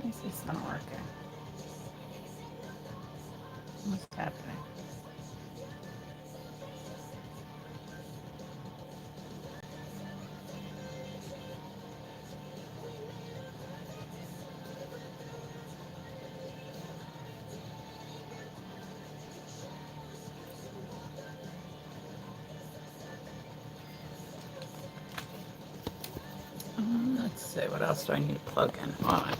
Is this not working? What's happening? Let's see, what else do I need to plug in? Hold on.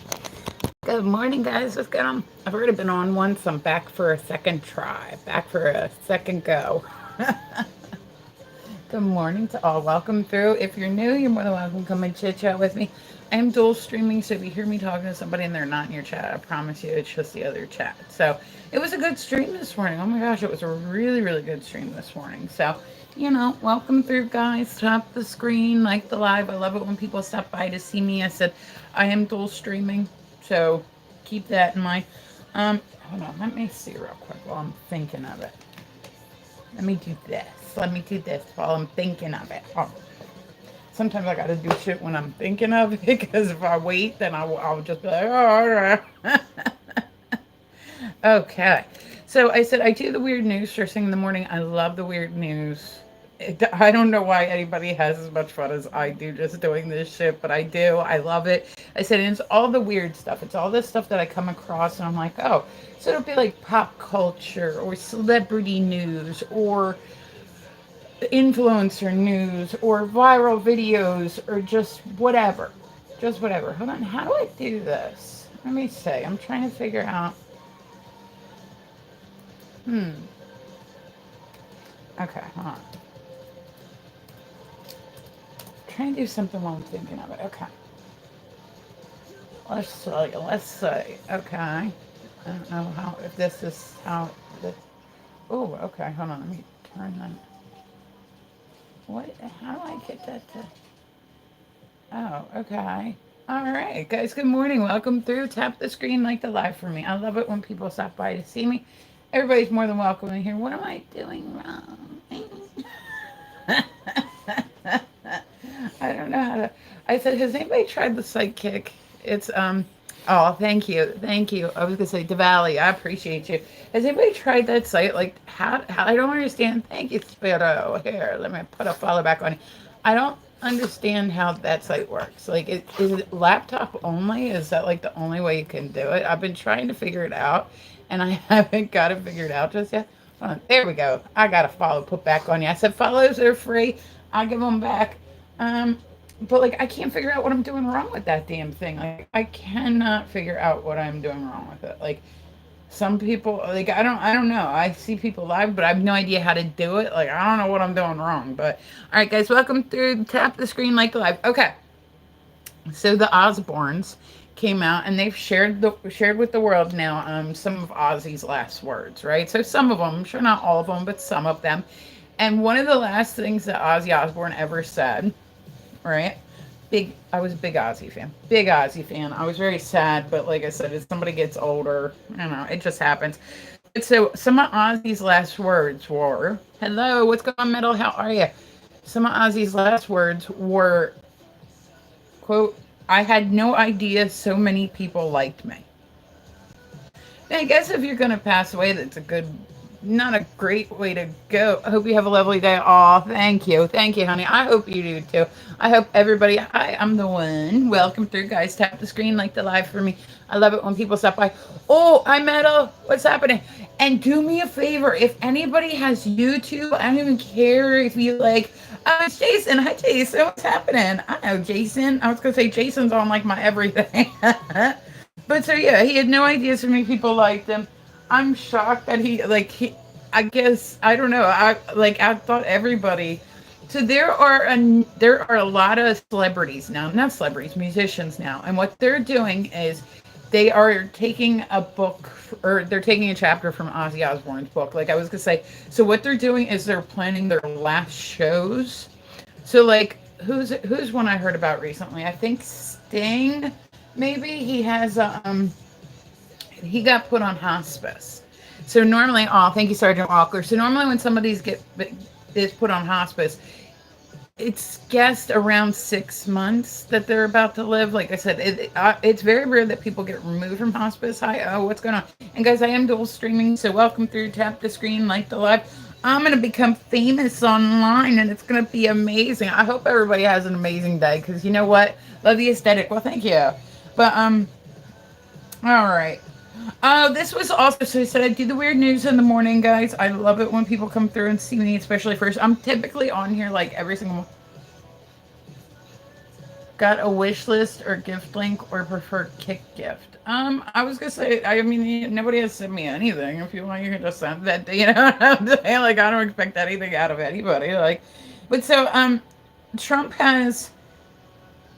Good morning, guys. What's going on? I've already been on once. I'm back for a second try, back for a second go. Good morning to all. Welcome through. If you're new, you're more than welcome to come and chit chat with me. I am dual streaming, so if you hear me talking to somebody and they're not in your chat, I promise you it's just the other chat. So it was a good stream this morning. Oh my gosh, it was a really, really good stream this morning. So, welcome through, guys. Tap the screen, like the live. I love it when people stop by to see me. I said I am dual streaming, so keep that in mind. Hold on, let me see real quick while I'm thinking of it. Let me do this. Let me do this while I'm thinking of it. Oh. Sometimes I gotta do shit when I'm thinking of it, because if I wait, then I'll just be like, oh, all right. Okay. So I said I do the weird news first thing in the morning. I love the weird news. I don't know why anybody has as much fun as I do just doing this shit, but I do. I love it. I said it's all the weird stuff. It's all this stuff that I come across and I'm like, oh. So it'll be like pop culture or celebrity news or influencer news or viral videos or just whatever. Just whatever. Hold on. How do I do this? Let me see. I'm trying to figure out. Okay, hold on. Trying to do something while I'm thinking of it. Okay. Let's see. Let's see. Okay. I don't know how, if this is how. Oh, okay. Hold on. Let me turn that. What? How do I get that to? Oh, okay. All right, guys. Good morning. Welcome through. Tap the screen, like the live for me. I love it when people stop by to see me. Everybody's more than welcome in here. What am I doing wrong? I don't know how to. I said, has anybody tried the Sidekick? It's Oh, thank you, thank you. I was gonna say Diwali. I appreciate you. Has anybody tried that site? Like, how I don't understand. Thank you, Spiro. Here, let me put a follow back on. I don't understand how that site works. Like, is it laptop only? Is that like the only way you can do it? I've been trying to figure it out, and I haven't got it figured out just yet. Hold on, there we go. I got a follow put back on you. I said follows are free. I'll give them back. But like I can't figure out what I'm doing wrong with that damn thing. Like I cannot figure out what I'm doing wrong with it. Like some people, like I don't know. I see people live, but I have no idea how to do it. Like I don't know what I'm doing wrong. But all right, guys, welcome through. Tap the screen, like the live. Okay, so the Osbournes came out and they've shared with the world now some of Ozzy's last words, right? So some of them, I'm sure not all of them, but some of them. And one of the last things that Ozzy Osbourne ever said, right? I was a big Ozzy fan. Big Ozzy fan. I was very sad, but like I said, as somebody gets older, it just happens. But so some of Ozzy's last words were, "Hello, what's going on, Metal? How are you?" Some of Ozzy's last words were, quote, "I had no idea so many people liked me." I guess if you're going to pass away, that's not a great way to go. I hope you have a lovely day. Aw, thank you. Thank you, honey. I hope you do too. I hope everybody, hi, I'm the one. Welcome through, guys. Tap the screen, like the live for me. I love it when people stop by. Oh, I'm Metal. What's happening? And do me a favor. If anybody has YouTube, I don't even care if you like, oh, it's Jason. Hi, Jason. What's happening? I know Jason. I was going to say Jason's on like my everything. But so yeah, he had no idea so many people liked him. I'm shocked that I guess I don't know. I thought everybody. So there are a lot of celebrities now, not celebrities, musicians now, and what they're doing is they are taking a book or they're taking a chapter from Ozzy Osbourne's book. Like I was gonna say, so what they're doing is they're planning their last shows. So like who's one I heard about recently? I think Sting. Maybe he got put on hospice. So normally, thank you, Sergeant Walker. So normally when somebody's is put on hospice, it's guessed around 6 months that they're about to live. Like I said, it's very rare that people get removed from hospice. Hi, oh, what's going on? And guys, I am dual streaming, so welcome through. Tap the screen, like the live. I'm gonna become famous online, and it's gonna be amazing. I hope everybody has an amazing day, because you know what? Love the aesthetic. Well, thank you. But all right. Oh, this was also, so I said I do the weird news in the morning, guys. I love it when people come through and see me, especially first. I'm typically on here like every single. Got a wish list or gift link or prefer kick gift? I was gonna say, I mean, nobody has sent me anything. If you want, you can just send that. You know what I'm saying? Like, I don't expect anything out of anybody. Like, but so, Trump has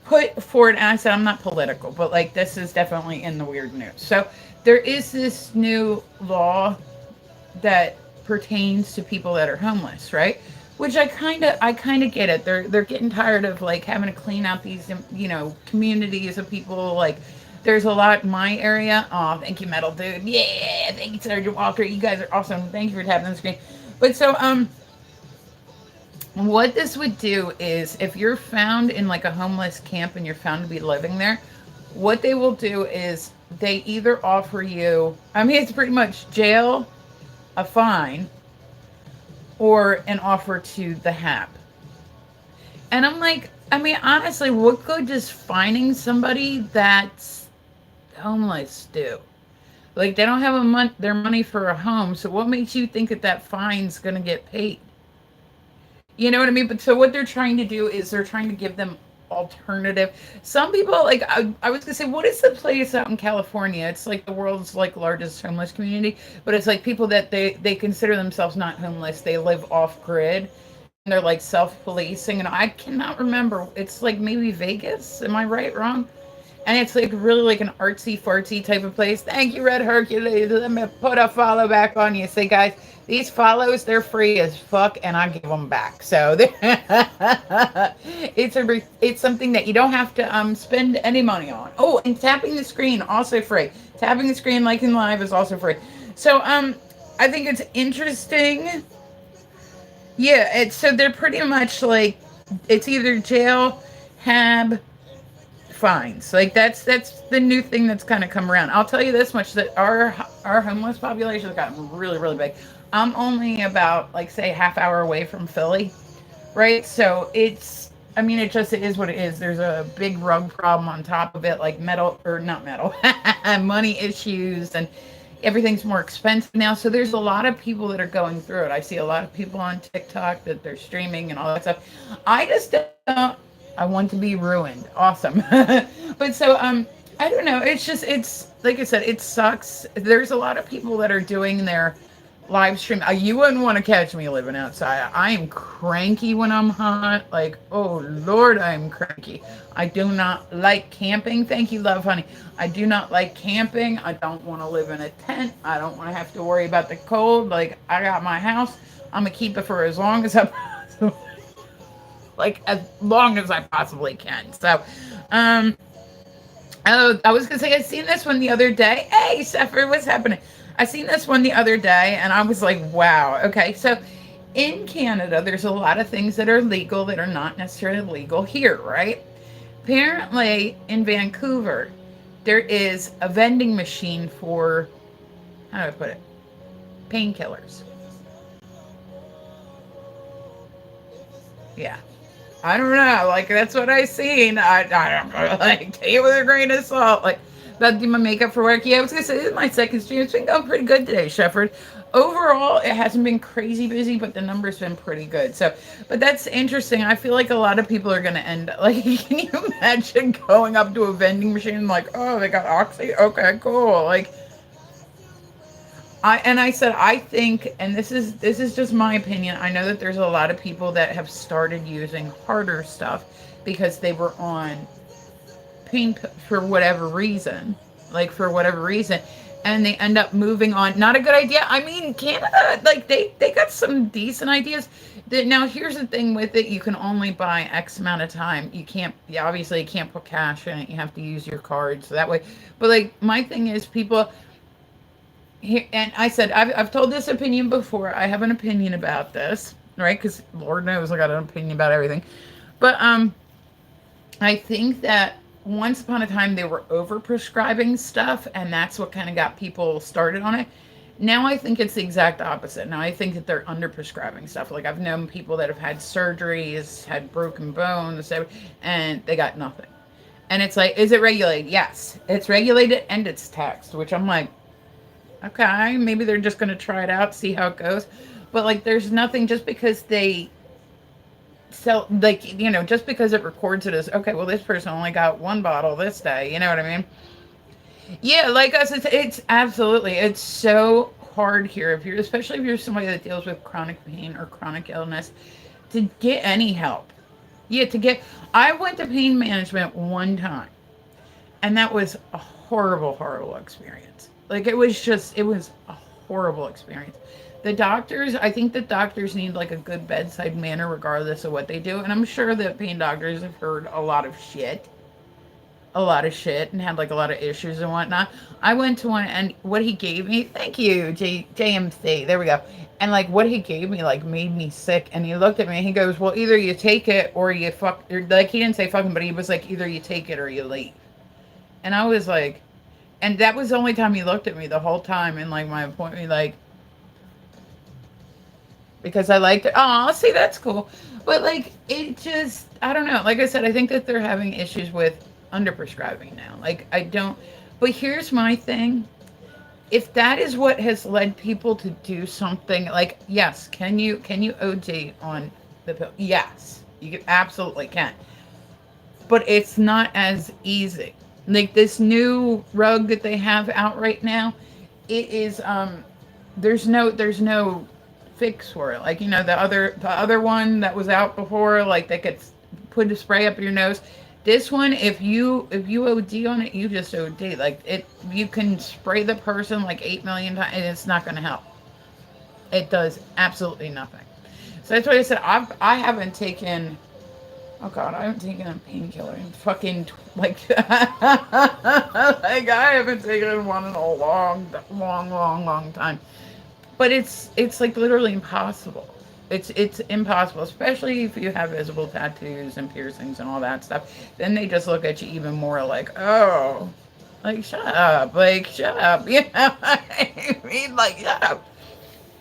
put forward, and I said I'm not political, but like this is definitely in the weird news. So there is this new law that pertains to people that are homeless, right? Which I kind of get it. They're getting tired of like having to clean out these communities of people. Like there's a lot in my area. Oh, thank you, Metal Dude. Yeah, thank you, Sergeant Walker. You guys are awesome. Thank you for tapping the screen. But so what this would do is if you're found in like a homeless camp and you're found to be living there, what they will do is they either offer you, I mean, it's pretty much jail, a fine, or an offer to the HAP. And I'm like, I mean, honestly, what good does finding somebody that's homeless do? Like, they don't have their money for a home, so what makes you think that that fine's going to get paid? You know what I mean? But so what they're trying to do is they're trying to give them alternative. Some people like I was gonna say, what is the place out in California? It's like the world's like largest homeless community, but it's like people that they consider themselves not homeless. They live off grid and they're like self-policing. And I cannot remember. It's like maybe Vegas. Am I right? Wrong? And it's like really like an artsy fartsy type of place. Thank you, Red Hercules. Let me put a follow back on you. Say, guys, these follows, they're free as fuck, and I give them back. So it's something that you don't have to spend any money on. Oh, and tapping the screen, also free. Tapping the screen, liking live is also free. So I think it's interesting. Yeah, so they're pretty much like it's either jail, HAB, fines. Like that's the new thing that's kind of come around. I'll tell you this much, that our homeless population has gotten really, really big. I'm only about like say half hour away from Philly, right? So I mean, it is what it is. There's a big rug problem on top of it, like metal or not metal, money issues, and everything's more expensive now. So there's a lot of people that are going through it. I see a lot of people on TikTok that they're streaming and all that stuff. I just don't. I want to be ruined. Awesome. But so I don't know. It's like I said, it sucks. There's a lot of people that are doing their live stream. You wouldn't want to catch me living outside. I am cranky when I'm hot. Like, oh Lord, I'm cranky. I do not like camping. Thank you, love, honey. I do not like camping. I don't want to live in a tent. I don't want to have to worry about the cold. Like, I got my house. I'm gonna keep it for as long as I possibly, like as long as I possibly can. So, oh, I was gonna say I seen this one the other day. Hey, Sephir, what's happening? I seen this one the other day, and I was like, wow. Okay, so in Canada, there's a lot of things that are legal that are not necessarily legal here, right? Apparently, in Vancouver, there is a vending machine for, how do I put it? Painkillers. Yeah. I don't know. Like, that's what I seen. I don't know. Like, take it with a grain of salt. Like, about to do my makeup for work. Yeah, I was going to say, this is my second stream. It's been going pretty good today, Shepard. Overall, it hasn't been crazy busy, but the number's been pretty good. So, but that's interesting. I feel like a lot of people are going to end up, like, can you imagine going up to a vending machine like, oh, they got Oxy? Okay, cool. Like, I said I think, and this is just my opinion. I know that there's a lot of people that have started using harder stuff because they were on pain for whatever reason, and they end up moving on. Not a good idea. I mean, Canada, like they got some decent ideas. Now here's the thing with it: you can only buy X amount of time. You can't, obviously, you can't put cash in it. You have to use your card, so that way. But like my thing is, people. Here, and I said, I've told this opinion before. I have an opinion about this, right? Because Lord knows I got an opinion about everything. But I think that once upon a time they were over prescribing stuff, and that's what kind of got people started on it. Now I think it's the exact opposite. Now I think that they're under prescribing stuff. Like I've known people that have had surgeries, had broken bones, and they got nothing. And it's like, is it regulated? Yes, it's regulated and it's taxed, which I'm like, okay, maybe they're just going to try it out, see how it goes. But like, there's nothing just because they sell, like, just because it records it as, okay, well, this person only got one bottle this day. You know what I mean? Yeah, like us, it's absolutely, it's so hard here. If you're, especially if you're somebody that deals with chronic pain or chronic illness, to get any help. Yeah, I went to pain management one time, and that was a horrible, horrible experience. Like it was a horrible experience. The doctors, I think that doctors need like a good bedside manner regardless of what they do. And I'm sure that pain doctors have heard a lot of shit and had like a lot of issues and whatnot. I went to one, and what he gave me, thank you, JMC, there we go. And like what he gave me like made me sick. And he looked at me and he goes, well, either you take it or you fuck, or, like he didn't say fucking, but he was like, either you take it or you leave. And I was like, and that was the only time he looked at me the whole time in like my appointment, like, because I liked it. Oh, see, that's cool. But like, it just, I don't know. Like I said, I think that they're having issues with underprescribing now. Like, I don't, but here's my thing. If that is what has led people to do something, like, yes, can you OD on the pill? Yes, absolutely can. But it's not as easy. Like this new rug that they have out right now, it is there's no fix for it. Like the other one that was out before, like they could put a spray up your nose. This one, if you OD on it, you just OD. Like it, you can spray the person like 8 million times, and it's not going to help. It does absolutely nothing. So that's why I said I haven't taken. Oh God, I haven't taken a painkiller in fucking like like I haven't taken one in a long, long, long, long time. But it's like literally impossible. It's impossible, especially if you have visible tattoos and piercings and all that stuff. Then they just look at you even more like, oh, like shut up, you know what I mean? Like shut up.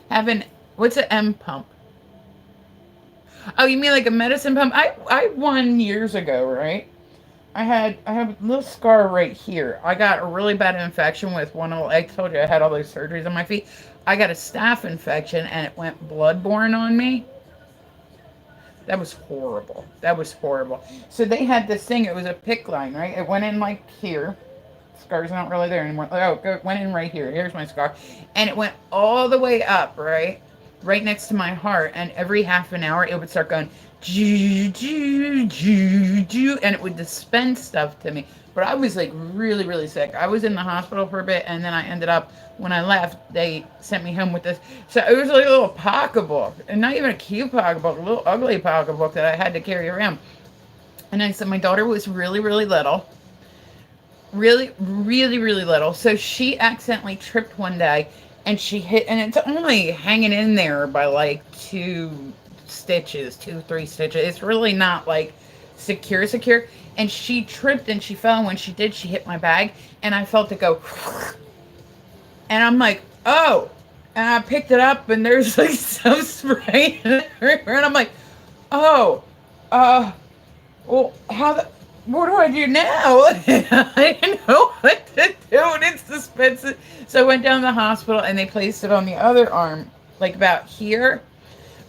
Having what's an M pump? Oh, you mean like a medicine pump? I won years ago, right? I have a little scar right here. I got a really bad infection with one of, I told you I had all those surgeries on my feet. I got a staph infection and it went bloodborne on me. That was horrible. That was horrible. So they had this thing, it was a PICC line, right? It went in like here. Scar's not really there anymore. Oh, it went in right here. Here's my scar. And it went all the way up, right? Right next to my heart. And every half an hour it would start going, and it would dispense stuff to me. But I was like really, really sick. I was in the hospital for a bit, and then I ended up, when I left, they sent me home with this. So it was like a little pocketbook, and not even a cute pocketbook, a little ugly pocketbook that I had to carry around. And I said my daughter was really, really little. Really, really, really little. So she accidentally tripped one day, and she hit, and it's only hanging in there by like 3 stitches. It's really not like secure. And she tripped and she fell. And when she did, she hit my bag, and I felt it go. And I'm like, oh. And I picked it up, and there's like some spray everywhere. And I'm like, oh, well, what do I do now? I didn't know what to do, and it's suspenseful. So I went down to the hospital, and they placed it on the other arm, like about here.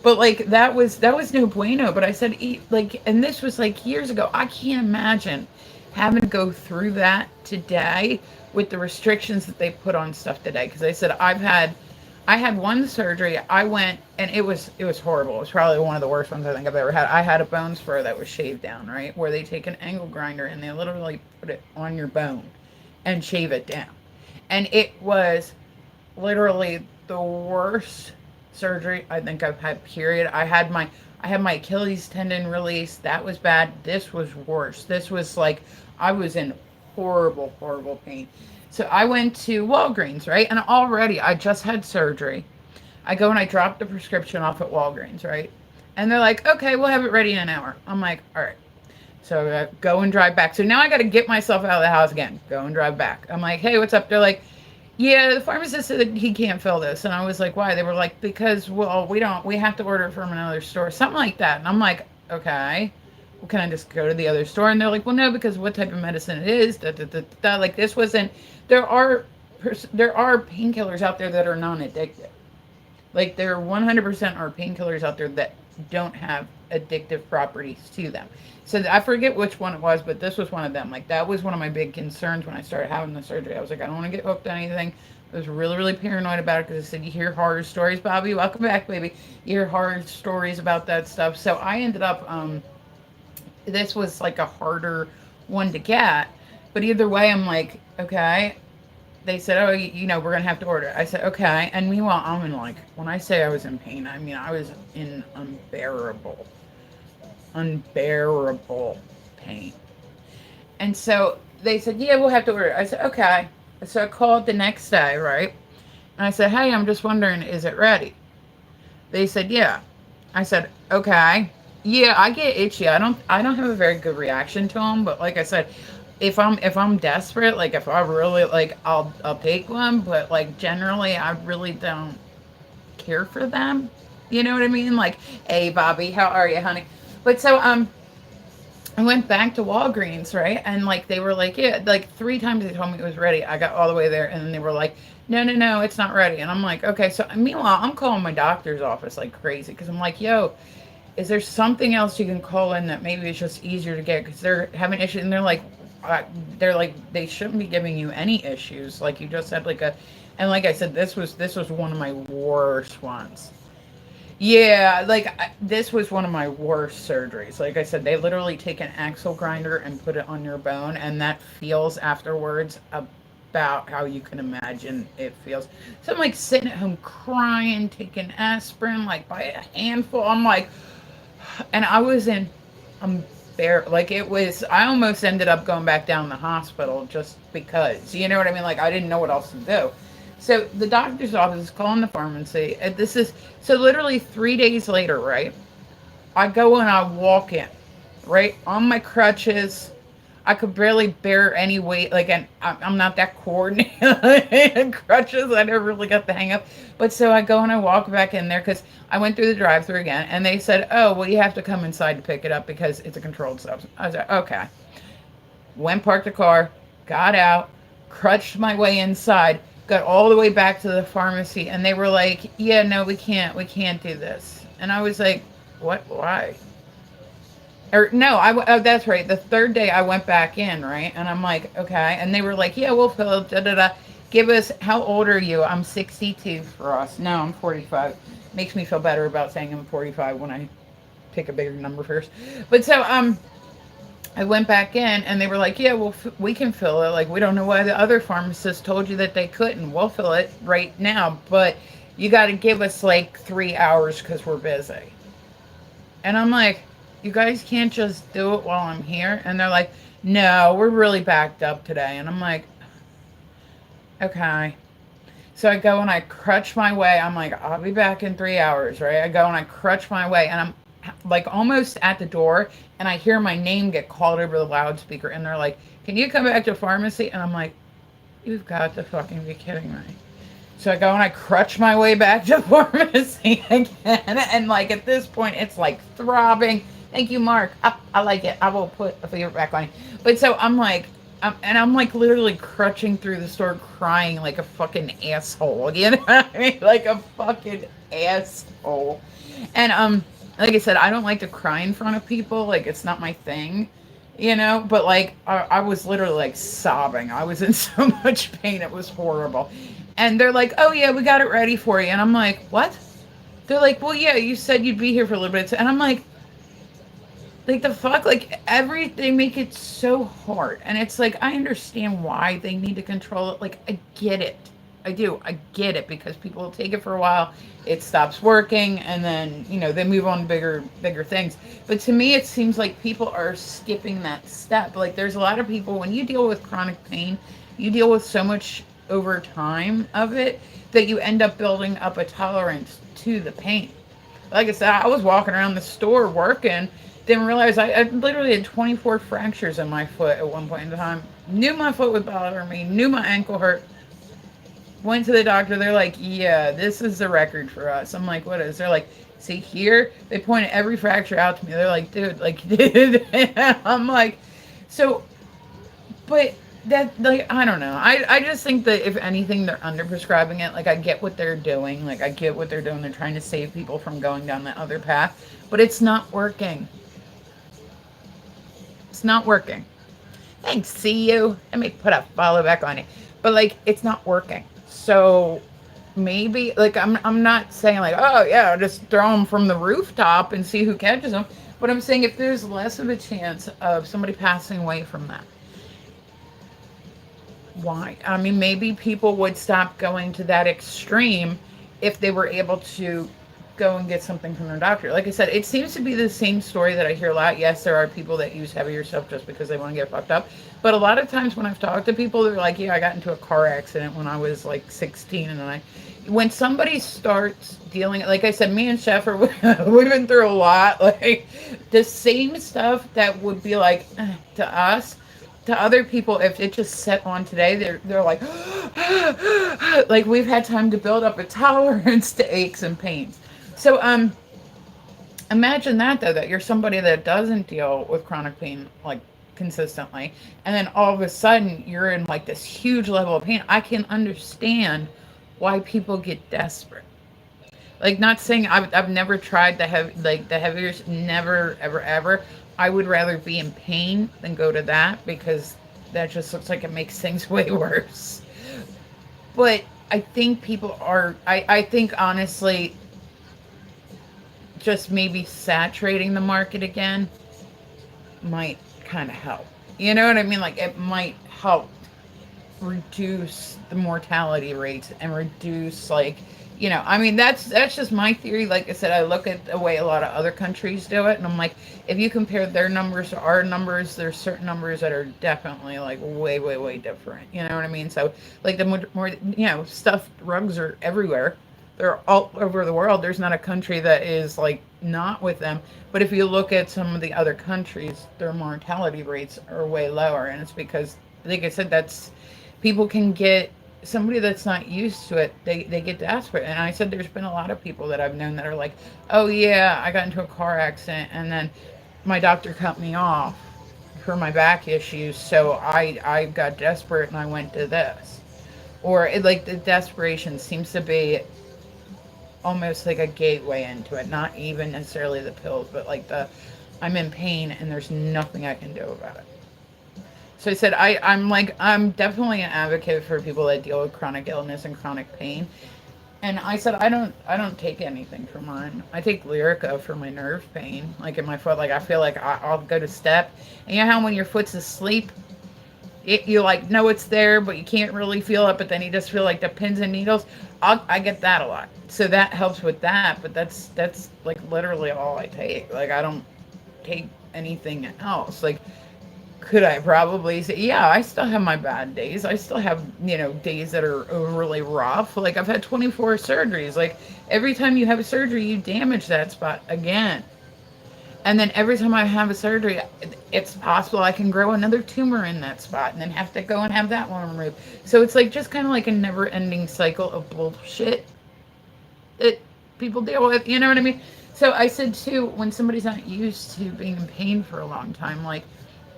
But like that was no bueno. But I said, like, and this was like years ago. I can't imagine having to go through that today with the restrictions that they put on stuff today. Because I said I had one surgery. I went, and it was horrible. It was probably one of the worst ones I think I've ever had. I had a bone spur that was shaved down, right, where they take an angle grinder and they literally put it on your bone and shave it down, and it was literally the worst surgery I think I've had, period. I had my Achilles tendon released. That was bad. This was worse. This was like I was in horrible, horrible pain. So I went to Walgreens, right? And already I just had surgery. I go and I drop the prescription off at Walgreens, right? And they're like, okay, we'll have it ready in an hour. I'm like, all right. So I go and drive back. So now I got to get myself out of the house again. Go and drive back. I'm like, hey, what's up? They're like, yeah, the pharmacist said he can't fill this. And I was like, why? They were like, because, well, we have to order it from another store. Something like that. And I'm like, okay. Well, can I just go to the other store? And they're like, well, no, because what type of medicine it is. Da, da, da, da. Like, this wasn't, there are, there are painkillers out there that are non-addictive. Like, there 100% are painkillers out there that don't have addictive properties to them. So I forget which one it was, but this was one of them. Like, that was one of my big concerns when I started having the surgery. I was like, I don't want to get hooked on anything. I was really, really paranoid about it because I said, you hear horror stories, Bobby. Welcome back, baby. You hear horror stories about that stuff. So I ended up, this was like a harder one to get. But either way, I'm like, okay. They said, oh, we're going to have to order it. I said, okay. And meanwhile, I'm in like, when I say I was in pain, I mean, I was in unbearable pain. And so they said, yeah, we'll have to order it. I said, okay. So I called the next day, right? And I said, hey, I'm just wondering, is it ready? They said, yeah. I said, okay. Yeah, I get itchy. I don't have a very good reaction to them, but like I said, if I'm desperate, like if I really like I'll take one, but like generally I really don't care for them. You know what I mean? Like, hey Bobby, how are you, honey? But so I went back to Walgreens, right? And like they were like, yeah, like three times they told me it was ready. I got all the way there and then they were like, no, no, no, it's not ready. And I'm like, okay. So meanwhile, I'm calling my doctor's office like crazy because I'm like, yo, is there something else you can call in that maybe it's just easier to get because they're having issues and they're like they shouldn't be giving you any issues like you just had like a and like I said this was one of my worst ones. Yeah, like this was one of my worst surgeries. Like I said, they literally take an axle grinder and put it on your bone, and that feels afterwards about how you can imagine it feels. So I'm like sitting at home crying, taking aspirin like by a handful. I'm like, and I was in, I'm bare, like it was, I almost ended up going back down the hospital just because, you know what I mean? Like I didn't know what else to do. So the doctor's office is calling the pharmacy. And this is, so literally 3 days later, right? I go and I walk in, right? On my crutches. I could barely bear any weight. Like, and I'm not that coordinated in crutches. I never really got the hang of. But so I go and I walk back in there because I went through the drive-through again, and they said, "Oh, well, you have to come inside to pick it up because it's a controlled substance." I was like, "Okay." Went, parked the car, got out, crutched my way inside, got all the way back to the pharmacy, and they were like, "Yeah, no, we can't do this." And I was like, "What? Why?" Or no, oh, that's right. The third day I went back in, right? And I'm like, okay. And they were like, yeah, we'll fill it. Da, da, da. Give us, how old are you? I'm 62 for us. No, I'm 45. Makes me feel better about saying I'm 45 when I pick a bigger number first. But so, I went back in and they were like, yeah, well, we can fill it. Like, we don't know why the other pharmacists told you that they couldn't. We'll fill it right now. But you got to give us like 3 hours because we're busy. And I'm like, you guys can't just do it while I'm here? And they're like, no, we're really backed up today. And I'm like, okay. So I go and I crutch my way. I'm like, I'll be back in 3 hours, right? I go and I crutch my way and I'm like almost at the door and I hear my name get called over the loudspeaker and they're like, can you come back to pharmacy? And I'm like, you've got to fucking be kidding me. So I go and I crutch my way back to pharmacy again. And like at this point, it's like throbbing. Thank you, Mark. I like it. I will put a favorite back on you. But so I'm like, I'm like literally crutching through the store crying like a fucking asshole. You know what I mean? Like a fucking asshole. And like I said, I don't like to cry in front of people. Like it's not my thing. You know, but like I was literally like sobbing. I was in so much pain. It was horrible. And they're like, oh yeah, we got it ready for you. And I'm like, what? They're like, well, yeah, you said you'd be here for a little bit. And I'm like the fuck, like they make it so hard. And it's like, I understand why they need to control it. Like, I get it. I do. I get it because people will take it for a while. It stops working and then, they move on to bigger things. But to me, it seems like people are skipping that step. Like there's a lot of people, when you deal with chronic pain, you deal with so much over time of it that you end up building up a tolerance to the pain. Like I said, I was walking around the store working, didn't realize I literally had 24 fractures in my foot at one point in time. Knew my foot was bothering me, knew my ankle hurt. Went to the doctor, they're like, yeah, this is the record for us. I'm like, what is? They're like, see here? They pointed every fracture out to me. They're like, dude, like, dude. I'm like, so, but that, like, I don't know. I just think that if anything, they're underprescribing it. Like, I get what they're doing. Like, I get what they're doing. They're trying to save people from going down that other path, but it's not working. It's not working. Thanks, see you. Let me put a follow back on it. But like, it's not working. So maybe, like, I'm not saying like, oh yeah, just throw them from the rooftop and see who catches them. But I'm saying if there's less of a chance of somebody passing away from that, why? I mean, maybe people would stop going to that extreme if they were able to go and get something from their doctor. Like I said, it seems to be the same story that I hear a lot. Yes, there are people that use heavier stuff just because they want to get fucked up. But a lot of times when I've talked to people, they're like, yeah, I got into a car accident when I was like 16. And then when somebody starts dealing, like I said, me and Sheffer, we've been through a lot. Like the same stuff that would be like to us, to other people, if it just set on today, they're like, like we've had time to build up a tolerance to aches and pains. So imagine that though, that you're somebody that doesn't deal with chronic pain like consistently, and then all of a sudden you're in like this huge level of pain. I can understand why people get desperate. Like, not saying I've never tried the heavier, never ever ever. I would rather be in pain than go to that because that just looks like it makes things way worse. But I think people are, I think honestly, just maybe saturating the market again might kind of help. You know what I mean? Like, it might help reduce the mortality rates and reduce, like, you know, I mean, that's just my theory. Like I said, I look at the way a lot of other countries do it, and I'm like, if you compare their numbers to our numbers, there's certain numbers that are definitely like way, way, way different. You know what I mean? So, like, the more you know, stuffed rugs are everywhere. They're all over the world. There's not a country that is like not with them. But if you look at some of the other countries, their mortality rates are way lower, and it's because, like I said, that's people can get somebody that's not used to it, they get desperate. And I said there's been a lot of people that I've known that are like, oh yeah, I got into a car accident and then my doctor cut me off for my back issues, so I got desperate and I went to this. Or it, like, the desperation seems to be almost like a gateway into it, not even necessarily the pills, but like the, I'm in pain and there's nothing I can do about it. So I said, I'm definitely an advocate for people that deal with chronic illness and chronic pain. And I said, I don't take anything for mine. I take Lyrica for my nerve pain, like in my foot. Like, I feel like I'll go to step. And you know how when your foot's asleep, you like know it's there, but you can't really feel it, but then you just feel like the pins and needles. I get that a lot. So that helps with that, but that's like literally all I take. Like, I don't take anything else. Like, could I probably say, yeah, I still have my bad days. I still have, you know, days that are really rough. Like, I've had 24 surgeries. Like, every time you have a surgery, you damage that spot again. And then every time I have a surgery, it's possible I can grow another tumor in that spot and then have to go and have that one removed. So it's like just kind of like a never ending cycle of bullshit that people deal with. You know what I mean? So I said too, when somebody's not used to being in pain for a long time, like,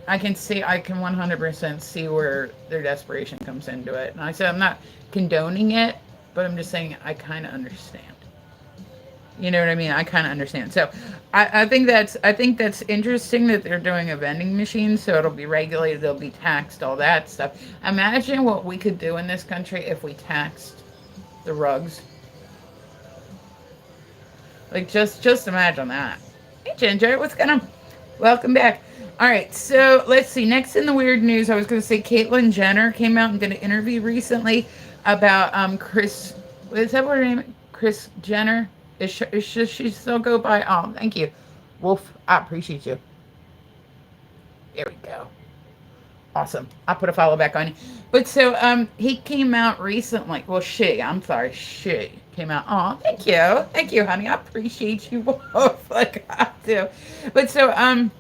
I can 100% see where their desperation comes into it. And I said, I'm not condoning it, but I'm just saying I kind of understand. You know what I mean? I kind of understand. So I think that's interesting that they're doing a vending machine, so it'll be regulated, it'll be taxed, all that stuff. Imagine what we could do in this country if we taxed the rugs. Like, just imagine that. Hey Ginger, what's going on? Welcome back. All right, so let's see. Next in the weird news, I was going to say Caitlyn Jenner came out and did an interview recently about Chris. Is that what her name is? Chris Jenner? Is she still go by? Oh, thank you, Wolf. I appreciate you. There we go. Awesome. I'll put a follow back on you. But so he came out recently. Well, I'm sorry, she. came out. Oh, thank you, honey. I appreciate you both. Like I do. But so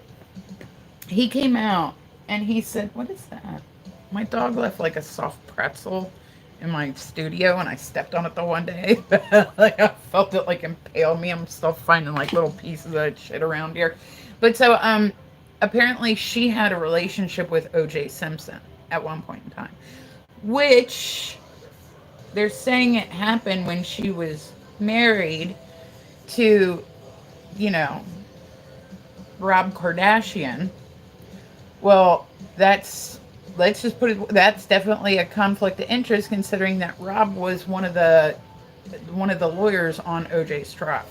he came out and he said, "What is that?" My dog left like a soft pretzel in my studio, and I stepped on it the one day. Like I felt it like impale me. I'm still finding like little pieces of that shit around here. But so apparently she had a relationship with O.J. Simpson at one point in time, which they're saying it happened when she was married to, you know, Rob Kardashian. Well, that's let's just put it that's definitely a conflict of interest considering that Rob was one of the lawyers on OJ's trial.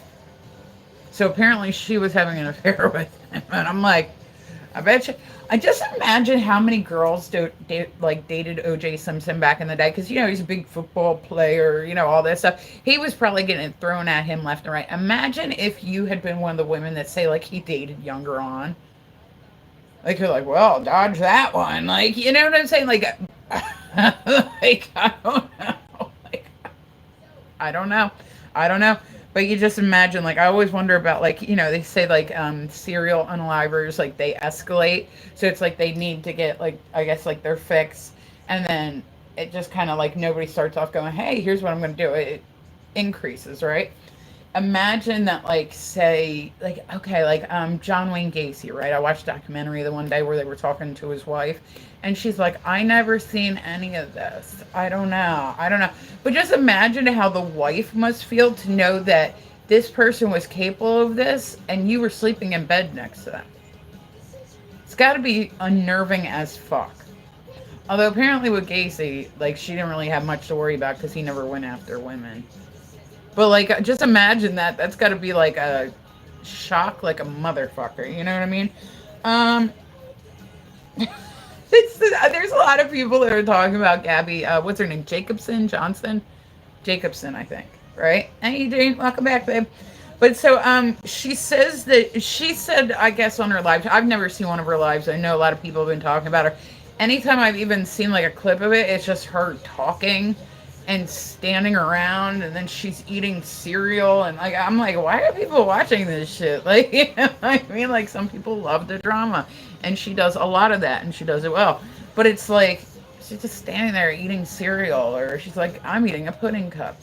So apparently she was having an affair with him, and I'm like, I bet you. I just imagine how many girls like dated OJ Simpson back in the day because he's a big football player, all this stuff. He was probably getting it thrown at him left and right. Imagine if you had been one of the women that say like he dated younger on. Like you're like, well, dodge that one. Like, you know what I'm saying? Like, like I don't know. Like, I don't know. I don't know. But you just imagine, like, I always wonder about, like, they say, like, serial unalivers, like, they escalate. So it's like they need to get, like, I guess, like, their fix. And then it just kind of, like, nobody starts off going, hey, here's what I'm going to do. It increases, right? Imagine that, like, say, like, okay, like John Wayne Gacy, right? I watched a documentary the one day where they were talking to his wife, and she's like, I never seen any of this. I don't know. But just imagine how the wife must feel to know that this person was capable of this and you were sleeping in bed next to them. It's got to be unnerving as fuck. Although apparently with Gacy, like, she didn't really have much to worry about because he never went after women. But, like, just imagine that. That's got to be, like, a shock like a motherfucker. You know what I mean? There's a lot of people that are talking about Gabby. What's her name? Jacobson, I think. Right? Hey, Jane. Welcome back, babe. But so she said, I guess, on her live. I've never seen one of her lives. I know a lot of people have been talking about her. Anytime I've even seen, like, a clip of it, it's just her talking and standing around, and then she's eating cereal, and like I'm like, why are people watching this shit? Like, I mean, like, some people love the drama, and she does a lot of that, and she does it well. But it's like she's just standing there eating cereal, or she's like, I'm eating a pudding cup.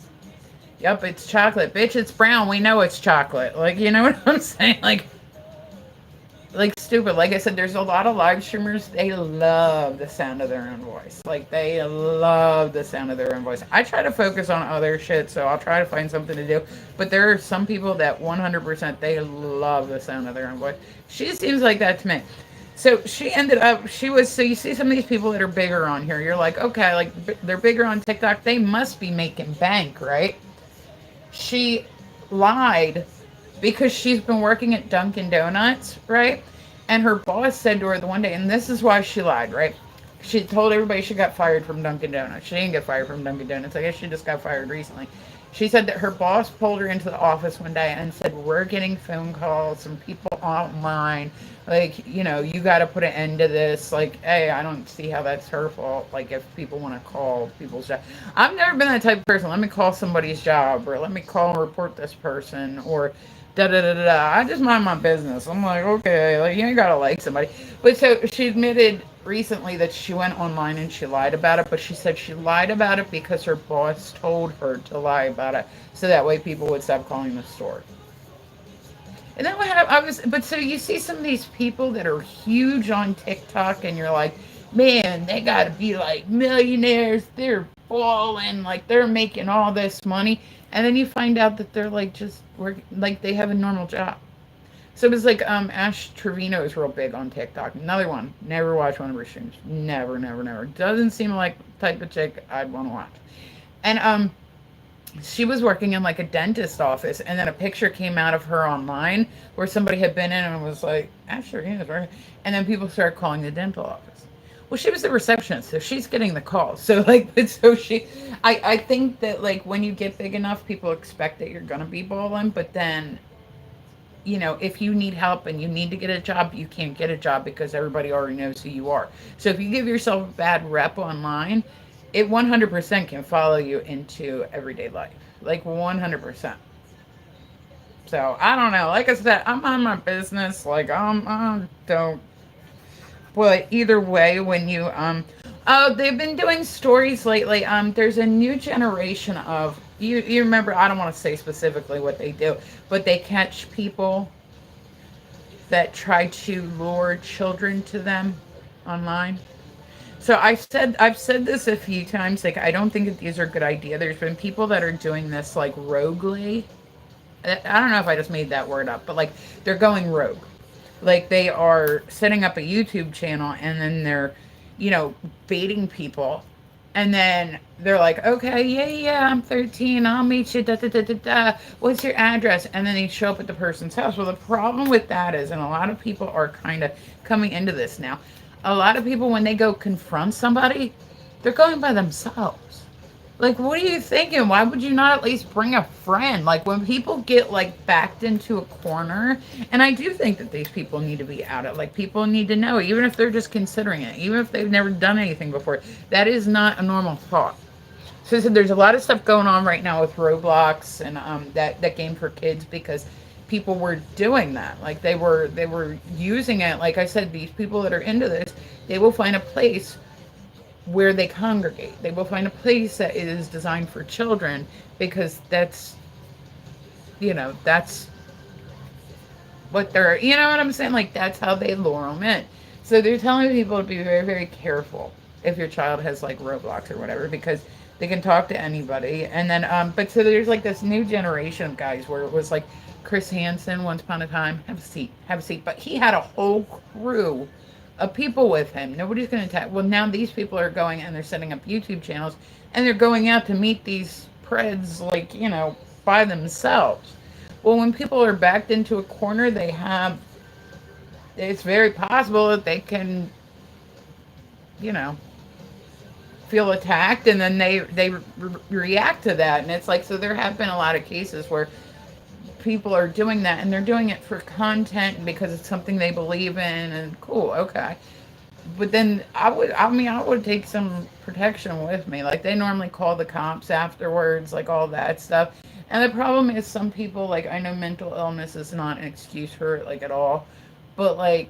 Yep, it's chocolate, bitch. It's brown. We know it's chocolate. Like, you know what I'm saying? Like stupid. Like I said, there's a lot of live streamers. They love the sound of their own voice. Like, they love the sound of their own voice. I try to focus on other shit, so I'll try to find something to do. But there are some people that 100% they love the sound of their own voice. She seems like that to me. So she ended up. So you see some of these people that are bigger on here. You're like, okay, like they're bigger on TikTok. They must be making bank, right? She lied because she's been working at Dunkin' Donuts, right? And her boss said to her the one day, and this is why she lied, right? She told everybody she got fired from Dunkin' Donuts. She didn't get fired from Dunkin' Donuts. I guess she just got fired recently. She said that her boss pulled her into the office one day and said, we're getting phone calls from people online. Like, you got to put an end to this. Like, hey, I don't see how that's her fault. Like, if people want to call people's job. I've never been that type of person. Let me call somebody's job, or let me call and report this person, or da da da da. I just mind my business. I'm like, okay, like, you ain't gotta like somebody. But so she admitted recently that she went online and she lied about it, but she said she lied about it because her boss told her to lie about it, so that way people would stop calling the store. And then what happened? But so you see some of these people that are huge on TikTok, and you're like, man, they gotta be like millionaires. They're balling, like they're making all this money. And then you find out that they're like just work, like they have a normal job. So it was like Ash Trevino is real big on TikTok. Another one. Never watch one of her streams. Never, never, never. Doesn't seem like the type of chick I'd want to watch. And she was working in like a dentist office, and then a picture came out of her online where somebody had been in and was like, Ash Trevino's right. And then people started calling the dental office. Well, she was the receptionist, so she's getting the calls. So, like, so I think that, like, when you get big enough, people expect that you're going to be balling. But then, if you need help and you need to get a job, you can't get a job because everybody already knows who you are. So if you give yourself a bad rep online, it 100% can follow you into everyday life. like 100%. So I don't know. Like I said, I'm on my business. Like I don't. But either way, when you oh, they've been doing stories lately. There's a new generation of you remember. I don't want to say specifically what they do, but they catch people that try to lure children to them online. So I've said this a few times. Like I don't think that these are a good idea. There's been people that are doing this like roguely. I don't know if I just made that word up, but like they're going rogue. Like they are setting up a YouTube channel and then they're, baiting people. And then they're like, okay, yeah, yeah, I'm 13. I'll meet you. Da, da, da, da, da. What's your address? And then they show up at the person's house. Well, the problem with that is, and a lot of people are kind of coming into this now, a lot of people, when they go confront somebody, they're going by themselves. Like, what are you thinking? Why would you not at least bring a friend? Like, when people get, like, backed into a corner, and I do think that these people need to be out of, like, people need to know, even if they're just considering it, even if they've never done anything before, that is not a normal thought. So there's a lot of stuff going on right now with Roblox and that game for kids because people were doing that. Like, they were using it. Like I said, these people that are into this, they will find a place where they congregate. They will find a place that is designed for children because that's what you know what I'm saying? Like, that's how they lure them in. So they're telling people to be very, very careful if your child has like Roblox or whatever because they can talk to anybody. And then, but so there's like this new generation of guys where it was like Chris Hansen once upon a time, have a seat. But he had a whole crew of people with him. Nobody's going to attack. Well, now these people are going and they're setting up YouTube channels and they're going out to meet these preds, like, by themselves. Well, when people are backed into a corner, it's very possible that they can, you know, feel attacked and then they react to that. And it's like, so there have been a lot of cases where people are doing that and they're doing it for content because it's something they believe in and cool, okay. But then I would take some protection with me. Like they normally call the cops afterwards, like all that stuff. And the problem is some people, like I know mental illness is not an excuse for it, like at all. But like,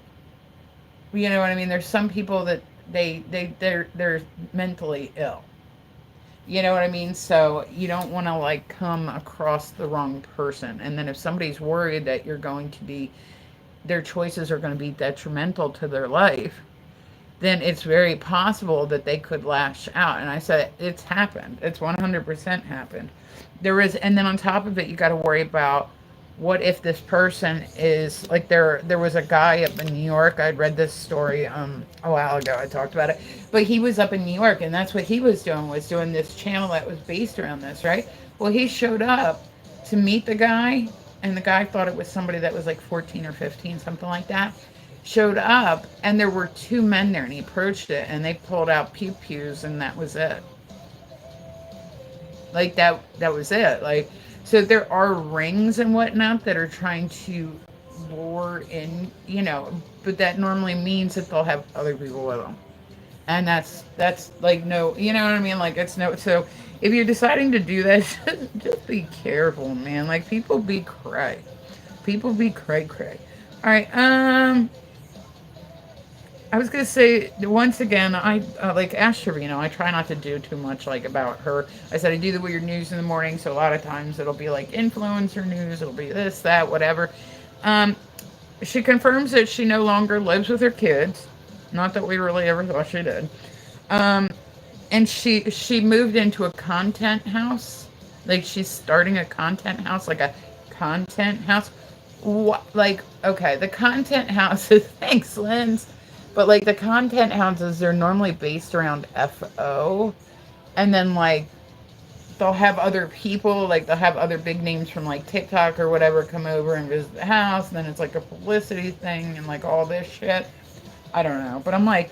you know what I mean? There's some people that they're mentally ill. You know what I mean? So you don't want to like come across the wrong person. And then if somebody's worried that their choices are going to be detrimental to their life, then it's very possible that they could lash out. And I said, it's happened. It's 100% happened. And then on top of it, you got to worry about what if this person is like there was a guy up in New York. I'd read this story a while ago. I talked about it, but he was up in New York, and that's what he was doing this channel that was based around this, right? Well, he showed up to meet the guy, and the guy thought it was somebody that was like 14 or 15, something like that. Showed up, and there were two men there, and he approached it, and they pulled out pew pews, and that was it. Like that was it. Like, so there are rings and whatnot that are trying to lure in, but that normally means that they'll have other people with them. And that's like, no, you know what I mean? Like, it's no, so if you're deciding to do that, just be careful, man. Like, people be cray. People be cray cray. All right, I was gonna say once again, I like Ash Trevino. I try not to do too much like about her. I said I do the weird news in the morning, so a lot of times it'll be like influencer news. It'll be this, that, whatever. Um, she confirms that she no longer lives with her kids. Not that we really ever thought she did. Um, and she moved into a content house. Like she's starting a content house, like a content house. What? Like, okay, the content houses. Thanks, Linz. But like the content houses, they're normally based around FO, and then like they'll have other people, like they'll have other big names from like TikTok or whatever come over and visit the house. And then it's like a publicity thing and like all this shit. I don't know, but I'm like,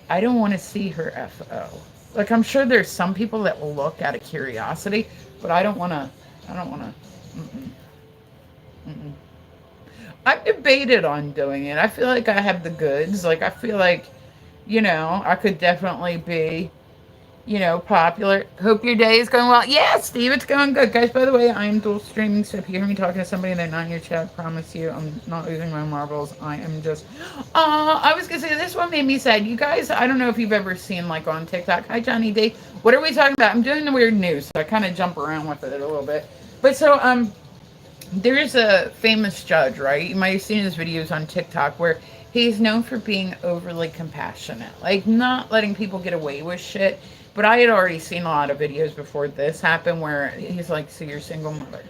I don't want to see her FO. Like I'm sure there's some people that will look out of curiosity, but I don't want to. I don't want to. Mm-mm, mm-mm. I've debated on doing it. I feel like I have the goods. Like I feel like, I could definitely be popular. Hope your day is going well. Yeah, Steve, it's going good. Guys, by the way, I am dual streaming, so if you hear me talking to somebody and they're not in your chat, I promise you I'm not losing my marbles. I am just... I was going to say, this one made me sad. You guys, I don't know if you've ever seen, like, on TikTok. Hi, Johnny D. What are we talking about? I'm doing the weird news, so I kind of jump around with it a little bit. But so, there's a famous judge, right? You might have seen his videos on TikTok where he's known for being overly compassionate, like not letting people get away with shit. But I had already seen a lot of videos before this happened where he's like, so you're a single mother.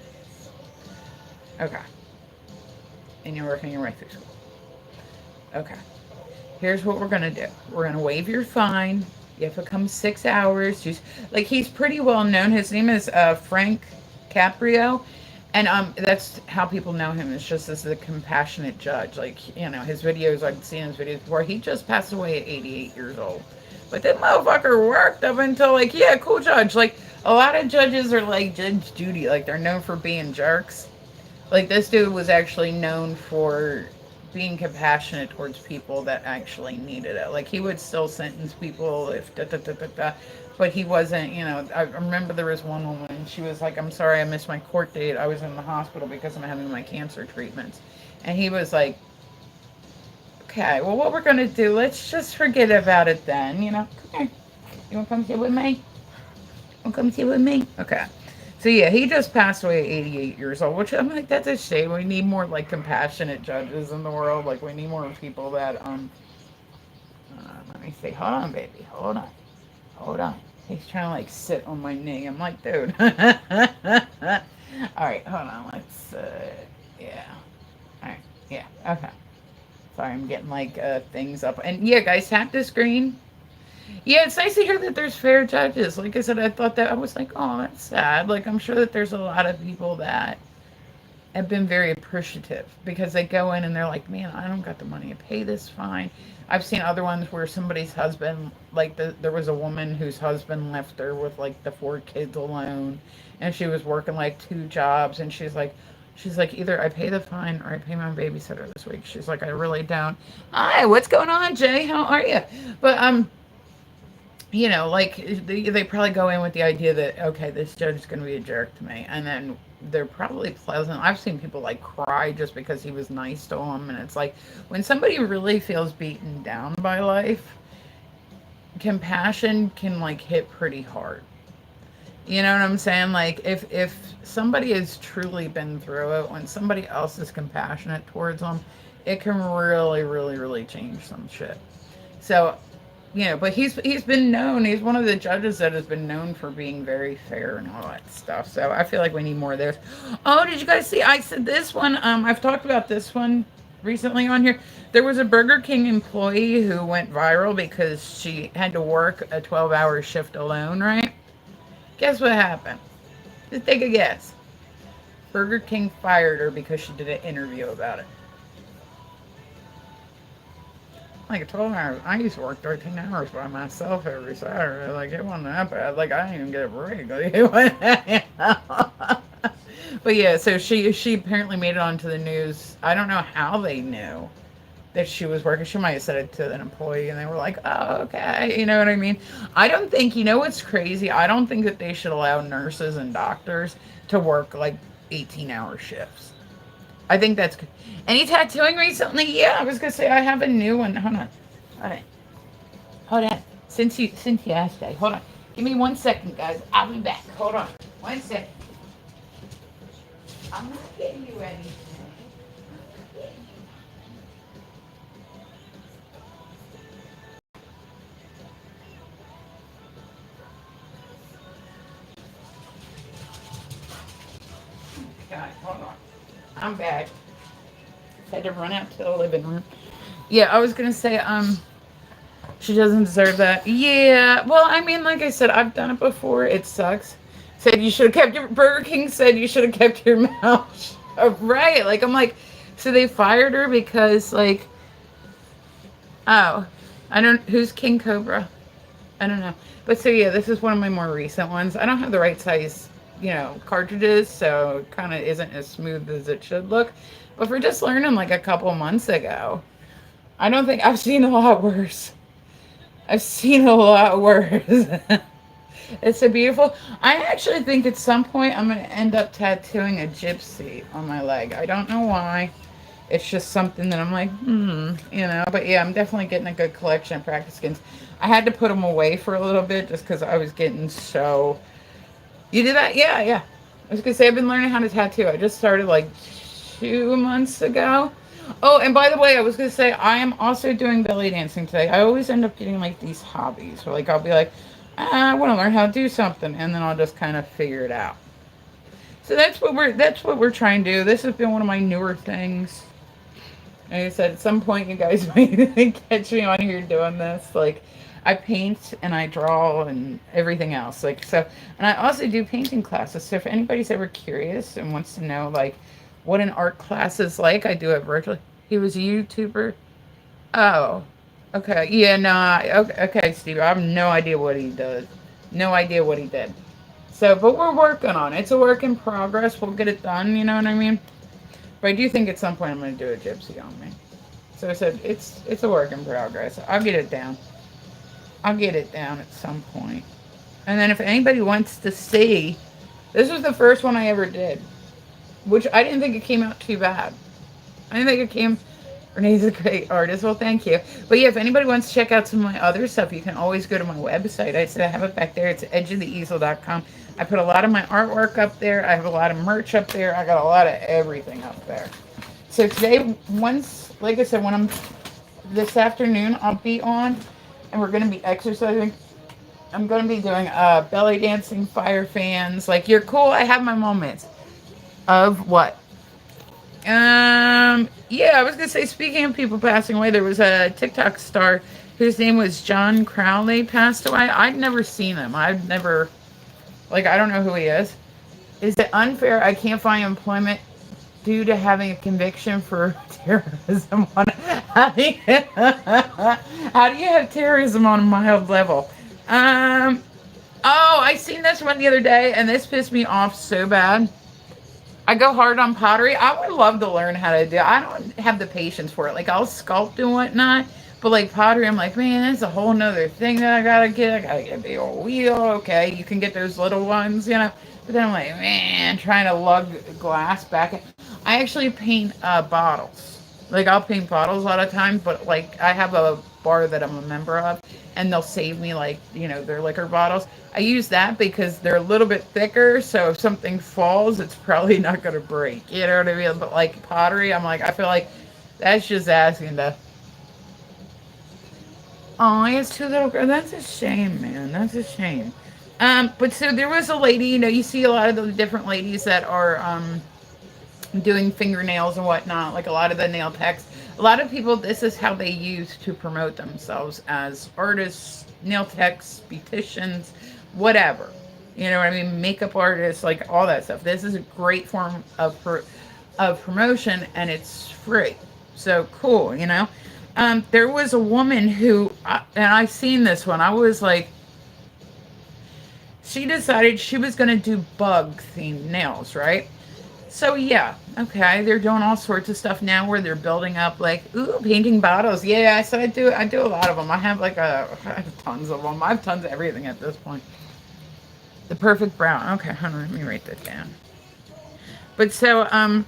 Okay. And you're working your way through school. Okay. Here's what we're going to do. We're going to waive your fine. You have to come 6 hours. Just, like, he's pretty well known. His name is Frank Caprio. And that's how people know him. It's just as the compassionate judge. Like, his videos, I've seen his videos before. He just passed away at 88 years old. But that motherfucker worked up until, like, yeah, cool judge. Like, a lot of judges are like Judge Judy. Like, they're known for being jerks. Like, this dude was actually known for being compassionate towards people that actually needed it. Like, he would still sentence people if but he wasn't, I remember there was one woman, she was like, I'm sorry I missed my court date. I was in the hospital because I'm having my cancer treatments. And he was like, okay, well, what we're going to do, let's just forget about it then, Come here. You want to come sit with me? Want to come sit with me? Okay. So, yeah, he just passed away at 88 years old, which I'm like, that's a shame. We need more, like, compassionate judges in the world. Like, we need more people that, let me see. Hold on, baby. Hold on. Hold on. He's trying to, like, sit on my knee. I'm like, dude. All right, hold on. Let's, yeah. All right, yeah, okay. Sorry, I'm getting, like, things up. And, yeah, guys, tap the screen. Yeah, it's nice to hear that there's fair judges. Like I said, I thought that, I was like, oh, that's sad. Like, I'm sure that there's a lot of people that have been very appreciative because they go in and they're like, man, I don't got the money to pay this fine. I've seen other ones where somebody's husband, like there was a woman whose husband left her with like the 4 kids alone, and she was working like 2 jobs, and she's like, either I pay the fine or I pay my babysitter this week. She's like, I really don't. Hi, what's going on, Jay? How are you? But like they probably go in with the idea that, okay, this judge is going to be a jerk to me, and then they're probably pleasant. I've seen people like cry just because he was nice to them, and it's like when somebody really feels beaten down by life, compassion can like hit pretty hard. You know what I'm saying? Like if somebody has truly been through it, when somebody else is compassionate towards them, it can really, really, really change some shit. So, but he's been known. He's one of the judges that has been known for being very fair and all that stuff. So I feel like we need more of those. Oh, did you guys see? I said this one. I've talked about this one recently on here. There was a Burger King employee who went viral because she had to work a 12-hour shift alone, right? Guess what happened? Just take a guess. Burger King fired her because she did an interview about it. Like a 12 hours. I used to work 13 hours by myself every Saturday. Like, it wasn't that bad. Like, I didn't even get a break. Like, it wasn't that, But yeah, so she apparently made it onto the news. I don't know how they knew that she was working. She might have said it to an employee and they were like, oh, okay. You know what I mean? I don't think, what's crazy? I don't think that they should allow nurses and doctors to work like 18-hour shifts. I think that's good. Any tattooing recently? Yeah, I was going to say I have a new one. Hold on. Hold on. Since you asked that. Hold on. Give me 1 second, guys. I'll be back. Hold on. 1 second. I'm not getting you anything. God, hold on. I'm back. Had to run out to the living room. Yeah, I was gonna say, she doesn't deserve that. Yeah, well, I mean, like I said, I've done it before. It sucks. Said you should have kept your Burger King said you should have kept your mouth shut. Right? Like, I'm like, so they fired her because, like, oh, who's King Cobra? I don't know. But so yeah, this is one of my more recent ones. I don't have the right size, cartridges, so it kind of isn't as smooth as it should look. But for just learning like a couple months ago, I don't think I've seen a lot worse. I've seen a lot worse. It's so beautiful. I actually think at some point I'm going to end up tattooing a gypsy on my leg. I don't know why. It's just something that I'm like, But yeah, I'm definitely getting a good collection of practice skins. I had to put them away for a little bit just because I was getting so. You did that? Yeah, yeah. I was gonna say I've been learning how to tattoo. I just started like 2 months ago. Oh, and by the way, I was gonna say I am also doing belly dancing today. I always end up getting like these hobbies, where like I'll be like, I want to learn how to do something, and then I'll just kind of figure it out. So that's what we're trying to do. This has been one of my newer things. Like I said, at some point you guys might catch me on here doing this. Like I paint and I draw and everything else. Like so, and I also do painting classes. So if anybody's ever curious and wants to know like what an art class is like, I do it virtually. He was a YouTuber. Oh, okay. Yeah, no. Okay, Steve. I have no idea what he does. No idea what he did. So, but we're working on it. It's a work in progress. We'll get it done. You know what I mean? But I do think at some point I'm going to do a gypsy on me. So I said it's a work in progress. I'll get it down. I'll get it down at some point. And then if anybody wants to see, this was the first one I ever did, which I didn't think it came out too bad. I didn't think it came. Renee's a great artist. Well, thank you. But yeah, if anybody wants to check out some of my other stuff, you can always go to my website. I said I have it back there. It's edgeoftheeasel.com. I put a lot of my artwork up there. I have a lot of merch up there. I got a lot of everything up there. So today, once, like I said, when I'm this afternoon, I'll be on, and we're going to be exercising. I'm going to be doing belly dancing, fire fans. Like, you're cool. I have my moments. Of what? Yeah, I was gonna say, speaking of people passing away, there was a TikTok star whose name was John Crowley passed away. I'd never seen him. I've never, like, I don't know who he is. Is it unfair I can't find employment due to having a conviction for terrorism on how do you, how do you have terrorism on a mild level? Oh, I seen this one the other day, and this pissed me off so bad. I go hard on pottery. I would love to learn how to do it. I don't have the patience for it. Like, I'll sculpt and whatnot. But, like, pottery, I'm like, man, that's a whole nother thing that I gotta get. I gotta get a big old wheel. Okay, you can get those little ones, you know. But then I'm like, man, trying to lug glass back. I actually paint bottles. Like, I'll paint bottles a lot of times. But, like, I have a bar that I'm a member of. And they'll save me, like, you know, their liquor bottles. I use that because they're a little bit thicker, so if something falls, it's probably not going to break. You know what I mean? But, like, pottery, I'm like, I feel like that's just asking to... Oh, he has two little girls. That's a shame, man. That's a shame. But so there was a lady, you know, you see a lot of the different ladies that are doing fingernails and whatnot, like a lot of the nail techs. A lot of people, this is how they use to promote themselves as artists, nail techs, beauticians, whatever. You know what I mean? Makeup artists, like all that stuff. This is a great form of promotion, and it's free. So cool, you know? There was a woman who, and I seen this one, I was like, she decided she was going to do bug-themed nails, right? So yeah, okay, they're doing all sorts of stuff now where they're building up like, ooh, painting bottles. Yeah, so I do a lot of them. I have I have tons of them. I have tons of everything at this point. The perfect brown. Okay, hold on, let me write that down. But so,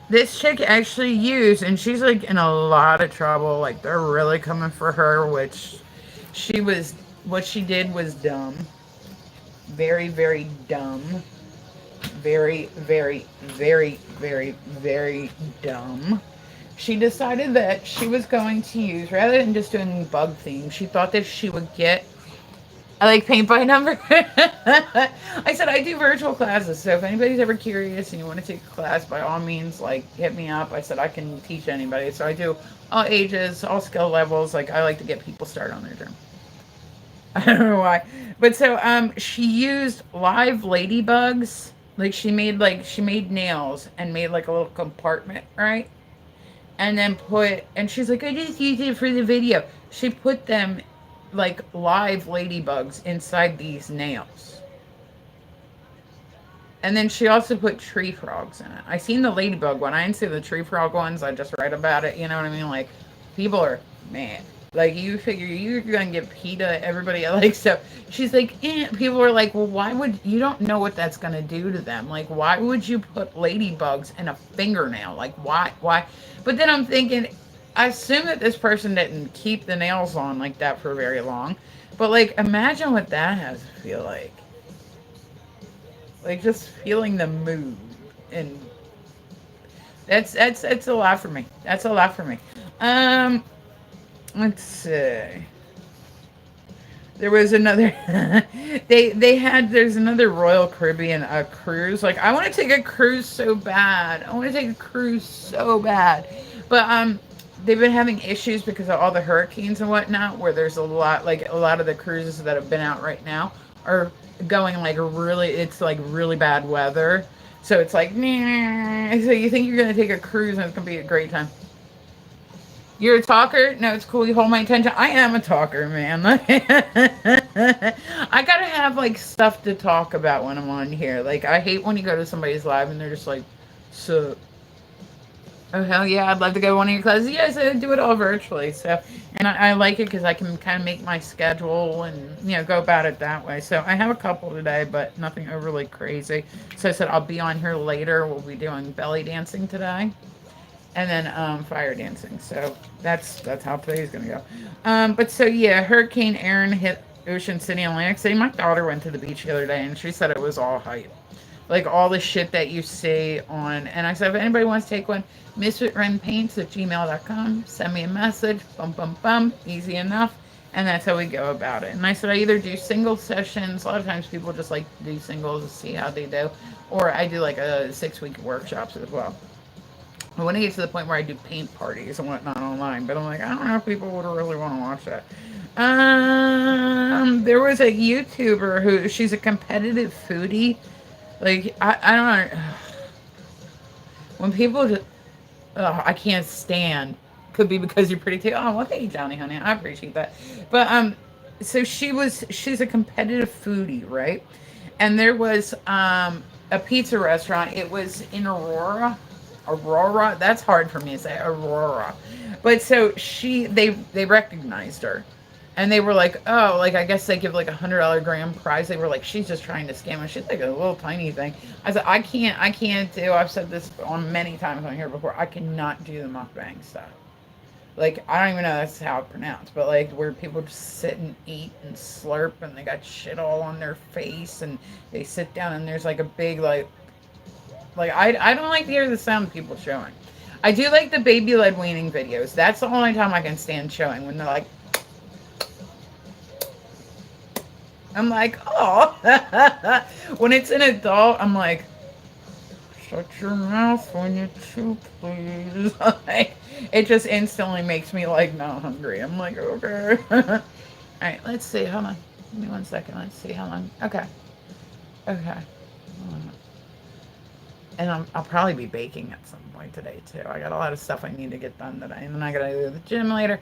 this chick actually used, and she's like in a lot of trouble. Like they're really coming for her, which what she did was dumb. Very, very dumb. Very, very, very, very, very dumb. She decided that she was going to use, rather than just doing bug themes, she thought that she would get, I like paint by number. I said, I do virtual classes, so if anybody's ever curious and you want to take a class, by all means, like, hit me up. I said, I can teach anybody. So I do all ages, all skill levels. Like, I like to get people started on their journey. I don't know why. But so, she used live ladybugs. Like she made nails and made like a little compartment, right? And then and she's like, I just used it for the video. She put them like live ladybugs inside these nails. And then she also put tree frogs in it. I seen the ladybug one. I didn't see the tree frog ones. I just read about it. You know what I mean? Like, people are mad. Like, you figure you're gonna get PETA, everybody like, so she's like, eh. People are like, well, why would you don't know what that's gonna do to them? Like, why would you put ladybugs in a fingernail? Like, why? But then I'm thinking, I assume that this person didn't keep the nails on like that for very long. But like, imagine what that has to feel like. Like, just feeling the move, and that's a lot for me. That's a lot for me. Um, let's see. There was another. They had. There's another Royal Caribbean cruise. Like, I want to take a cruise so bad. I want to take a cruise so bad, but they've been having issues because of all the hurricanes and whatnot. Where there's a lot of the cruises that have been out right now are going like really. It's like really bad weather. So it's like, nah. So you think you're gonna take a cruise and it's gonna be a great time. You're a talker? No, it's cool. You hold my attention. I am a talker, man. I gotta have like stuff to talk about when I'm on here. Like, I hate when you go to somebody's live and they're just like, so, oh hell yeah, I'd love to go to one of your classes. Yes, I do it all virtually. So, and I like it because I can kind of make my schedule and go about it that way. So I have a couple today, but nothing overly crazy. So I said I'll be on here later. We'll be doing belly dancing today and then fire dancing. So that's how today's gonna go. But so yeah, Hurricane Aaron hit Ocean City, Atlantic City. My daughter went to the beach the other day, and she said it was all hype, like all the shit that you see on. And I said, if anybody wants to take one, Misfit Ren Paints at gmail.com. Send me a message. Bum bum bum. Easy enough. And that's how we go about it. And I said I either do single sessions. A lot of times people just like to do singles to see how they do, or I do like a 6-week workshops as well. I want to get to the point where I do paint parties and whatnot online, but I'm like, I don't know if people would really want to watch that. There was a YouTuber who she's a competitive foodie. Like, I don't know. When people just, I can't stand. Could be because you're pretty too. Oh, well, thank you, Johnny, honey. I appreciate that. But so she's a competitive foodie, right? And there was a pizza restaurant. It was in Aurora. That's hard for me to say. Aurora. But so they recognized her. And they were like, oh, like, I guess they give like $100 grand prize. They were like, she's just trying to scam us. She's like a little tiny thing. I said, I can't do, I've said this on many times on here before, I cannot do the mukbang stuff. Like, I don't even know that's how it's pronounced, but like where people just sit and eat and slurp and they got shit all on their face and they sit down and there's like a big like I don't like to hear the sound of people showing. I do like the baby led weaning videos. That's the only time I can stand showing, when they're like, I'm like, oh. When it's an adult, I'm like, shut your mouth when you chew, please. Like, it just instantly makes me like not hungry. I'm like, okay. All right, let's see. Hold on. Give me 1 second. Let's see how long. Okay. Okay. And I'll probably be baking at some point today too. I got a lot of stuff I need to get done today, and then I gotta go to the gym later.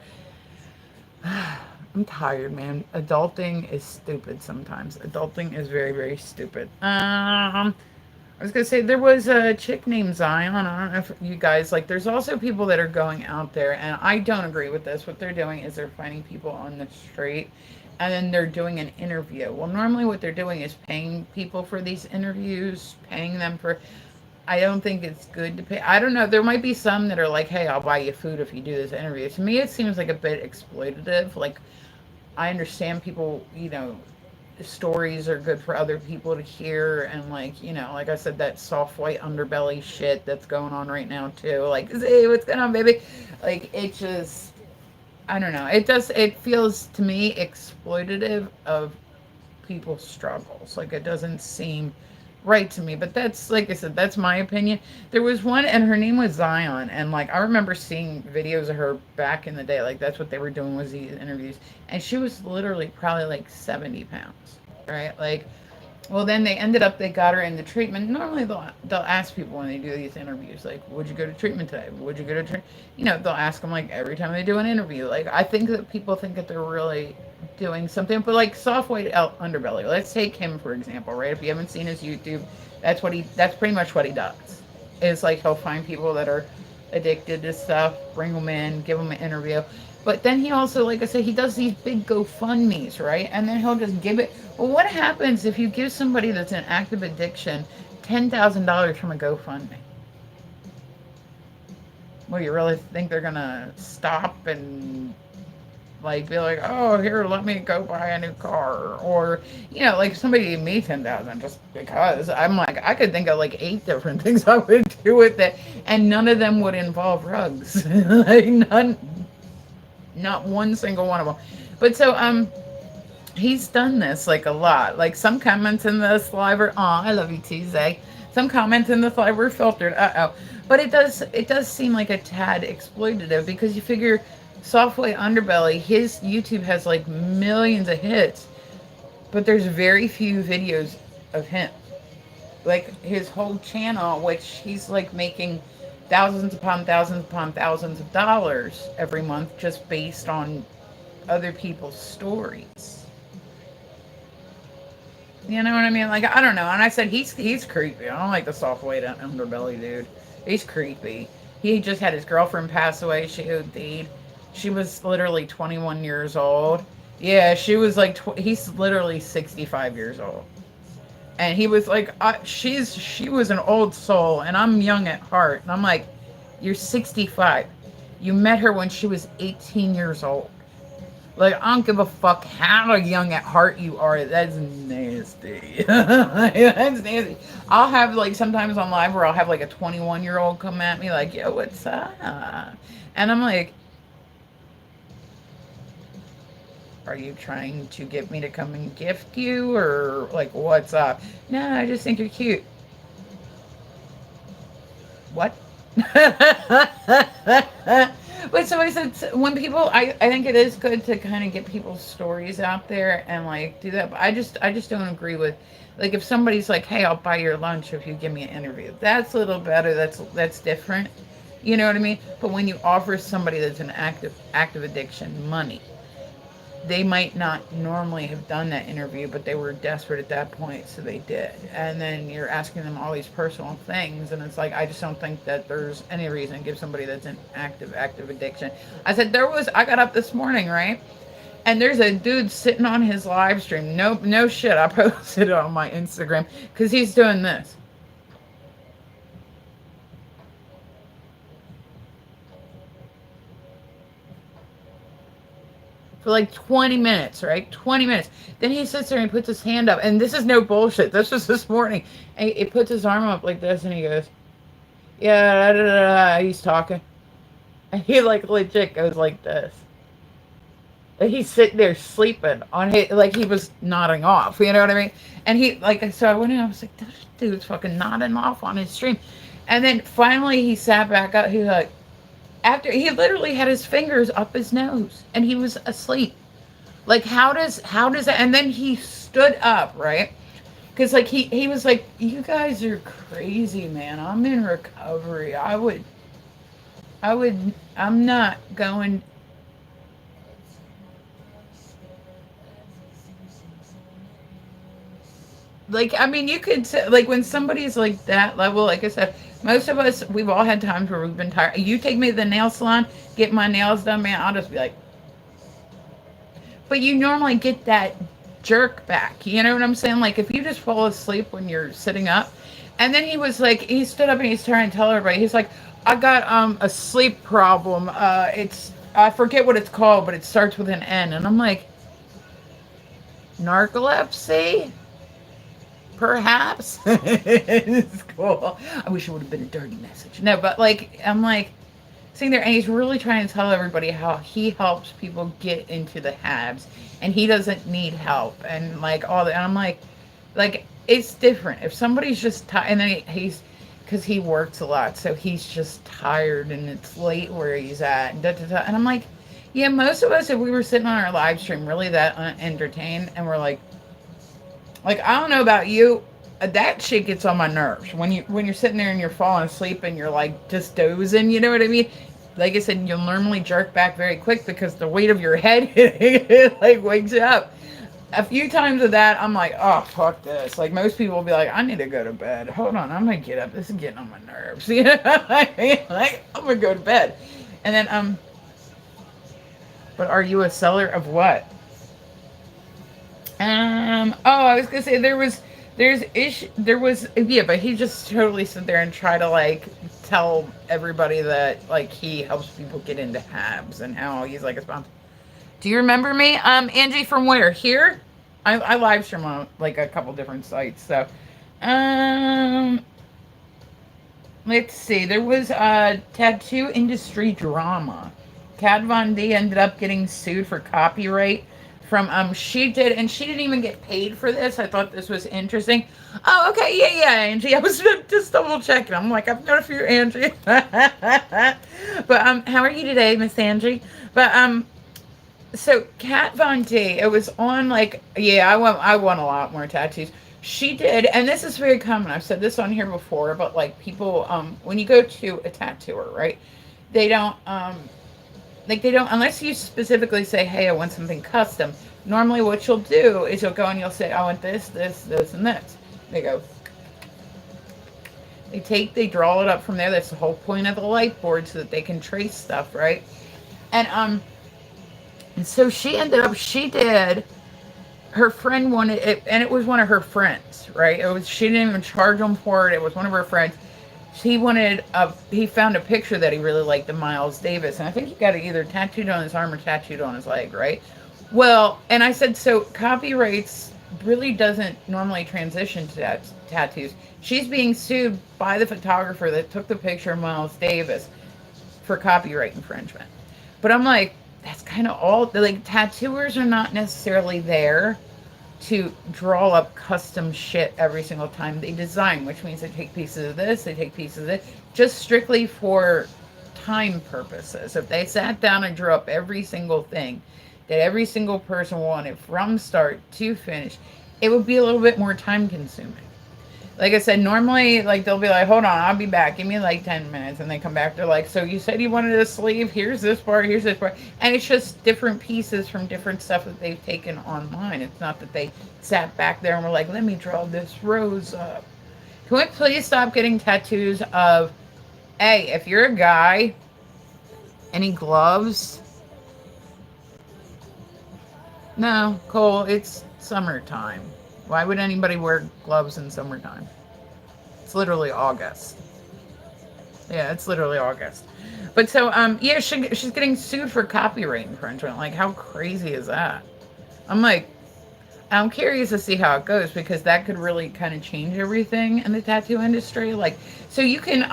I'm tired, man. Adulting is stupid sometimes. Adulting is very, very stupid. I was gonna say there was a chick named Zion. I don't know if you guys like. There's also people that are going out there, and I don't agree with this. What they're doing is they're finding people on the street, and then they're doing an interview. Well, normally what they're doing is paying people for these interviews, paying them for. I don't think it's good to pay. I don't know. There might be some that are like, "Hey, I'll buy you food if you do this interview." To me, it seems like a bit exploitative. Like, I understand people, stories are good for other people to hear, and like, like I said, that soft white underbelly shit that's going on right now too. Like, hey, what's going on, baby? Like, it just, I don't know. It feels to me exploitative of people's struggles. Like, it doesn't seem right to me, but that's, like I said, that's my opinion. There was one, and her name was Zion, and like I remember seeing videos of her back in the day. Like, that's what they were doing, was these interviews, and she was literally probably like 70 pounds, right? Like, well, then they got her into treatment. Normally they'll ask people when they do these interviews, like, would you go to treatment today? Would you go to treatment? They'll ask them like every time they do an interview. Like, I think that people think that they're really doing something, but like soft white underbelly. Let's take him for example, right? If you haven't seen his YouTube, that's pretty much what he does. It's like he'll find people that are addicted to stuff, bring them in, give them an interview. But then he also, like I said, he does these big GoFundMe's, right? And then he'll just give it. Well, what happens if you give somebody that's in active addiction $10,000 from a GoFundMe? Well, you really think they're gonna stop and like be like, oh, here, let me go buy a new car, or like somebody gave me 10,000 just because I'm like, I could think of like 8 different things I would do with it, and none of them would involve rugs, like none, not one single one of them. But so he's done this like a lot. Like some comments in this live are, oh, I love you, Tuesday. Some comments in this live were filtered. But it does seem like a tad exploitative because you figure Softway Underbelly, his YouTube has like millions of hits, but there's very few videos of him. Like his whole channel, which he's like making thousands of dollars every month just based on other people's stories. You know what I mean? Like, I don't know. And I said, he's creepy. I don't like the soft weight underbelly dude. He's creepy. He just had his girlfriend pass away. She OD'd. She was literally 21 years old. Yeah, she was like, he's literally 65 years old. And he was like, she was an old soul, and I'm young at heart. And I'm like, you're 65. You met her when she was 18 years old. Like, I don't give a fuck how young at heart you are. That's nasty. That's nasty. I'll have, like, sometimes on live where I'll have, like, a 21-year-old come at me like, yo, what's up? And I'm like, are you trying to get me to come and gift you? Or, like, what's up? No, I just think you're cute. What? But so I said, when people, I think it is good to kind of get people's stories out there and like do that. But I just don't agree with, like, if somebody's like, hey, I'll buy your lunch if you give me an interview. That's a little better. That's different. You know what I mean? But when you offer somebody that's an active addiction money, they might not normally have done that interview, but they were desperate at that point, so they did. And then you're asking them all these personal things, and it's like, I just don't think that there's any reason to give somebody that's in active addiction. I said, I got up this morning, right? And there's a dude sitting on his live stream. No shit, I posted it on my Instagram, because he's doing this. For like 20 minutes, right? 20 minutes. Then he sits there and he puts his hand up. And this is no bullshit. This was this morning. And he puts his arm up like this and he goes, yeah, da, da, da, da. He's talking. And he like legit goes like this. And he's sitting there sleeping on his, like he was nodding off. You know what I mean? And he, like, so I went in and I was like, this dude's fucking nodding off on his stream. And then finally he sat back up. He was like, after he literally had his fingers up his nose and he was asleep. Like, how does that? And then he stood up, right? Because like he was like, you guys are crazy, man. I'm in recovery. I'm not going. Like, I mean, you could say, like, when somebody's like that level, like I said, most of us, we've all had times where we've been tired. You take me to the nail salon, get my nails done, man, I'll just be like, but you normally get that jerk back. You know what I'm saying? Like, if you just fall asleep when you're sitting up. And then he was like, he stood up and he's trying to tell everybody, he's like, I got a sleep problem. I forget what it's called, but it starts with an N. And I'm like, narcolepsy? Perhaps. It's cool. I wish it would have been a dirty message. No, but like, I'm like sitting there and he's really trying to tell everybody how he helps people get into the habs and he doesn't need help and like all that. And I'm like it's different. If somebody's just tired, and then he's, because he works a lot, so he's just tired and it's late where he's at. And, and I'm like, yeah, most of us, if we were sitting on our live stream really that entertained and we're like, I don't know about you, that shit gets on my nerves. When you're sitting there and you're falling asleep and you're like just dozing, you know what I mean? Like I said, you'll normally jerk back very quick because the weight of your head it like wakes you up. A few times of that, I'm like, oh, fuck this. Like, most people will be like, I need to go to bed. Hold on, I'm gonna get up. This is getting on my nerves. You know what I mean? Like, I'm gonna go to bed. And then But are you a seller of what? Oh, I was gonna say there was, yeah, but he just totally sit there and try to like tell everybody that like he helps people get into habs and how he's like a sponsor. Do you remember me? Angie, from where? Here? I live stream on like a couple different sites. So, um, let's see. There was a tattoo industry drama. Kat Von D ended up getting sued for copyright from she did, and she didn't even get paid for this. I thought this was interesting. Oh, okay, yeah, Angie. I was just double checking. I'm like, I've got a few Angie. But how are you today, Miss Angie? But so Kat Von D, it was on like, yeah, I want a lot more tattoos. She did, and this is very common. I've said this on here before, but like people, when you go to a tattooer, right? They don't like they don't, unless you specifically say, hey, I want something custom. Normally what you'll do is you'll go and you'll say, I want this, this, this, and this. They go, they draw it up from there. That's the whole point of the light board, so that they can trace stuff, right? And so she did, her friend wanted it, and it was one of her friends, right? She didn't even charge them for it. It was one of her friends. He found a picture that he really liked of Miles Davis, and I think he got it either tattooed on his arm or tattooed on his leg, right? Well, and I said, so copyrights really doesn't normally transition to tattoos. She's being sued by the photographer that took the picture of Miles Davis for copyright infringement. But I'm like, that's kind of all, like, tattooers are not necessarily there to draw up custom shit every single time they design, which means they take pieces of this, they take pieces of this, just strictly for time purposes. If they sat down and drew up every single thing that every single person wanted from start to finish, it would be a little bit more time consuming. Like I said, normally, like, they'll be like, hold on, I'll be back. Give me like 10 minutes. And they come back. They're like, so you said you wanted a sleeve. Here's this part. Here's this part. And it's just different pieces from different stuff that they've taken online. It's not that they sat back there and were like, let me draw this rose up. Can we please stop getting tattoos of, hey, if you're a guy, any gloves? No, Cole, it's summertime. Why would anybody wear gloves in summertime? It's literally August. Yeah, it's literally August. But so, yeah, she's getting sued for copyright infringement. Like, how crazy is that? I'm like, I'm curious to see how it goes, because that could really kind of change everything in the tattoo industry. Like, so you can,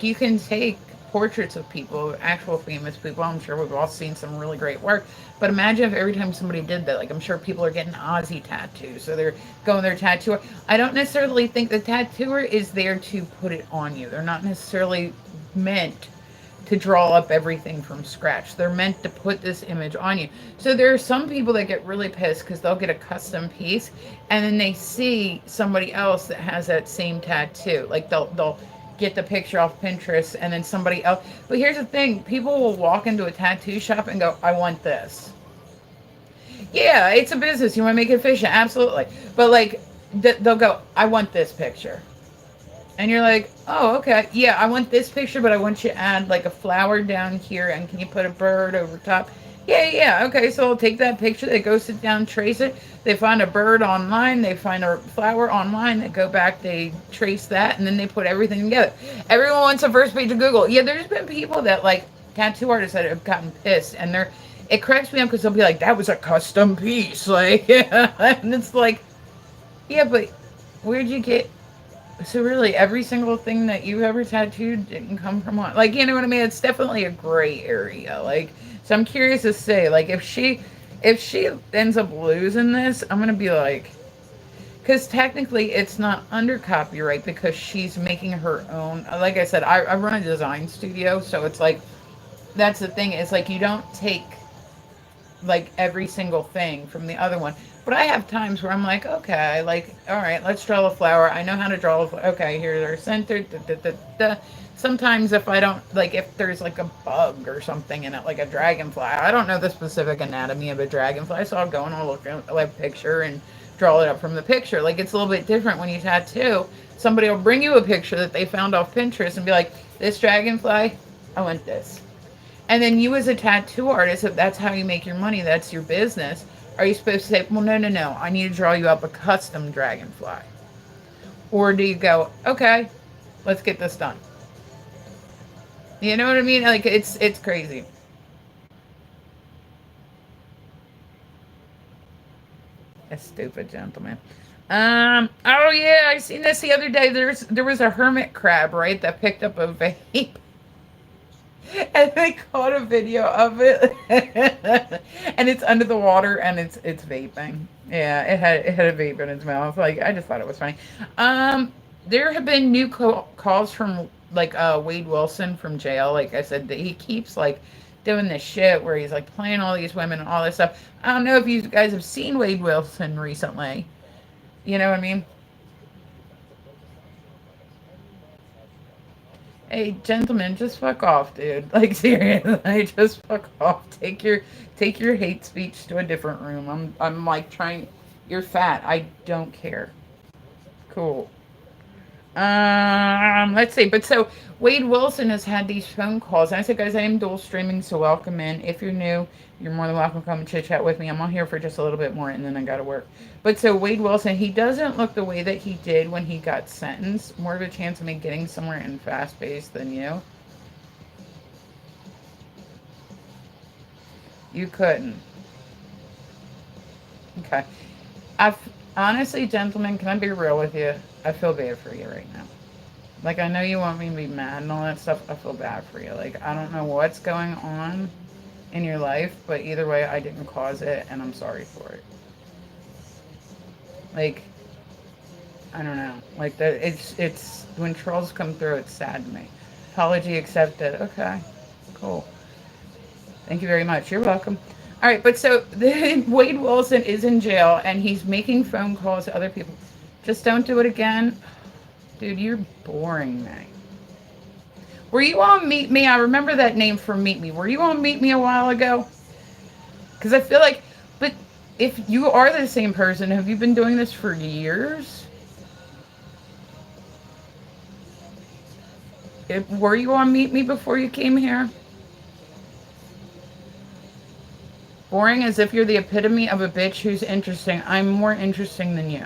you can take portraits of people, actual famous people. I'm sure we've all seen some really great work. But imagine if every time somebody did that, like, I'm sure people are getting Aussie tattoos, so they're going their tattooer. I don't necessarily think the tattooer is there to put it on you. They're not necessarily meant to draw up everything from scratch. They're meant to put this image on you. So there are some people that get really pissed because they'll get a custom piece and then they see somebody else that has that same tattoo. Like, they'll get the picture off Pinterest and then somebody else. But here's the thing, people will walk into a tattoo shop and go, I want this. Yeah, it's a business. You want to make it efficient? Absolutely. But like, they'll go, I want this picture. And you're like, oh, okay. Yeah, I want this picture, but I want you to add like a flower down here, and can you put a bird over top? Yeah. Okay, so I'll take that picture. They go sit down, trace it. They find a bird online. They find a flower online. They go back, they trace that, and then they put everything together. Everyone wants a first page of Google. Yeah, there's been people that, like, tattoo artists that have gotten pissed, and it cracks me up because they'll be like, that was a custom piece. Like, yeah. And it's like, yeah, but where'd you get... So really, every single thing that you ever tattooed didn't come from one. Like, you know what I mean? It's definitely a gray area. Like, so I'm curious to say, like, if she ends up losing this, I'm gonna be like, because technically it's not under copyright because she's making her own. Like I said, I run a design studio, so it's like, that's the thing. It's like, you don't take like every single thing from the other one. But I have times where I'm like, okay, like, all right, let's draw a flower. I know how to draw a flower. Okay, here's our center. Da, da, da, da. Sometimes if I don't, like, if there's like a bug or something in it, like a dragonfly, I don't know the specific anatomy of a dragonfly, so I'll go and I'll look at a picture and draw it up from the picture. Like, it's a little bit different when you tattoo. Somebody will bring you a picture that they found off Pinterest and be like, this dragonfly, I want this. And then you as a tattoo artist, if that's how you make your money, that's your business. Are you supposed to say, well, no, no, no, I need to draw you up a custom dragonfly? Or do you go, okay, let's get this done? You know what I mean? Like it's crazy. A stupid gentleman. Oh yeah, I seen this the other day. There was a hermit crab, right, that picked up a vape. And they caught a video of it. And it's under the water and it's vaping. Yeah, it had a vape in its mouth. Like I just thought it was funny. Um there have been new calls from like Wade Wilson from jail. Like I said, that he keeps like doing this shit where he's like playing all these women and all this stuff. I don't know if you guys have seen Wade Wilson recently. You know what I mean? Hey, gentlemen, just fuck off, dude. Like seriously, just fuck off. Take your hate speech to a different room. I'm like trying. You're fat. I don't care. Cool. Let's see. But so Wade Wilson has had these phone calls. And I said, guys, I am dual streaming, so welcome in. If you're new, you're more than welcome to come and chit chat with me. I'm on here for just a little bit more, and then I got to work. But so Wade Wilson, he doesn't look the way that he did when he got sentenced. More of a chance of me getting somewhere in fast pace than you. You couldn't. Okay. I've honestly, gentlemen, can I be real with you? I feel bad for you right now. Like I know you want me to be mad and all that stuff. I feel bad for you. Like I don't know what's going on in your life, but either way, I didn't cause it, and I'm sorry for it. Like I don't know. Like that. It's when trolls come through, it's sad to me. Apology accepted. Okay, cool. Thank you very much. You're welcome. All right, but so Wade Wilson is in jail and he's making phone calls to other people. Just don't do it again. Dude, you're boring me. Were you on Meet Me? I remember that name from Meet Me. Were you on Meet Me a while ago? Because I feel like, but if you are the same person, have you been doing this for years? Were you on Meet Me before you came here? Boring as if you're the epitome of a bitch who's interesting. I'm more interesting than you.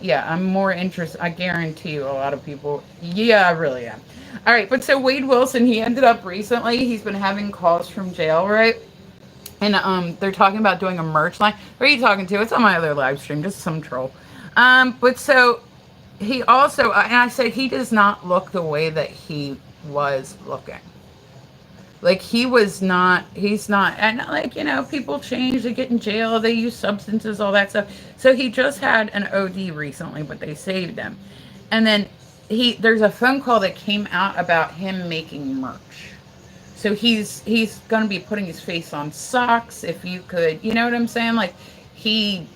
Yeah, I'm more interested. I guarantee you a lot of people. Yeah, I really am. All right, but so Wade Wilson, he ended up recently, he's been having calls from jail, right? And they're talking about doing a merch line. Who are you talking to? It's on my other live stream, just some troll. But so he also, and I said he does not look the way that he was looking. Like he's not, and like, people change, they get in jail, they use substances, all that stuff. So he just had an OD recently, but they saved him. And then there's a phone call that came out about him making merch. So he's gonna be putting his face on socks, if you could, you know what I'm saying? Like he,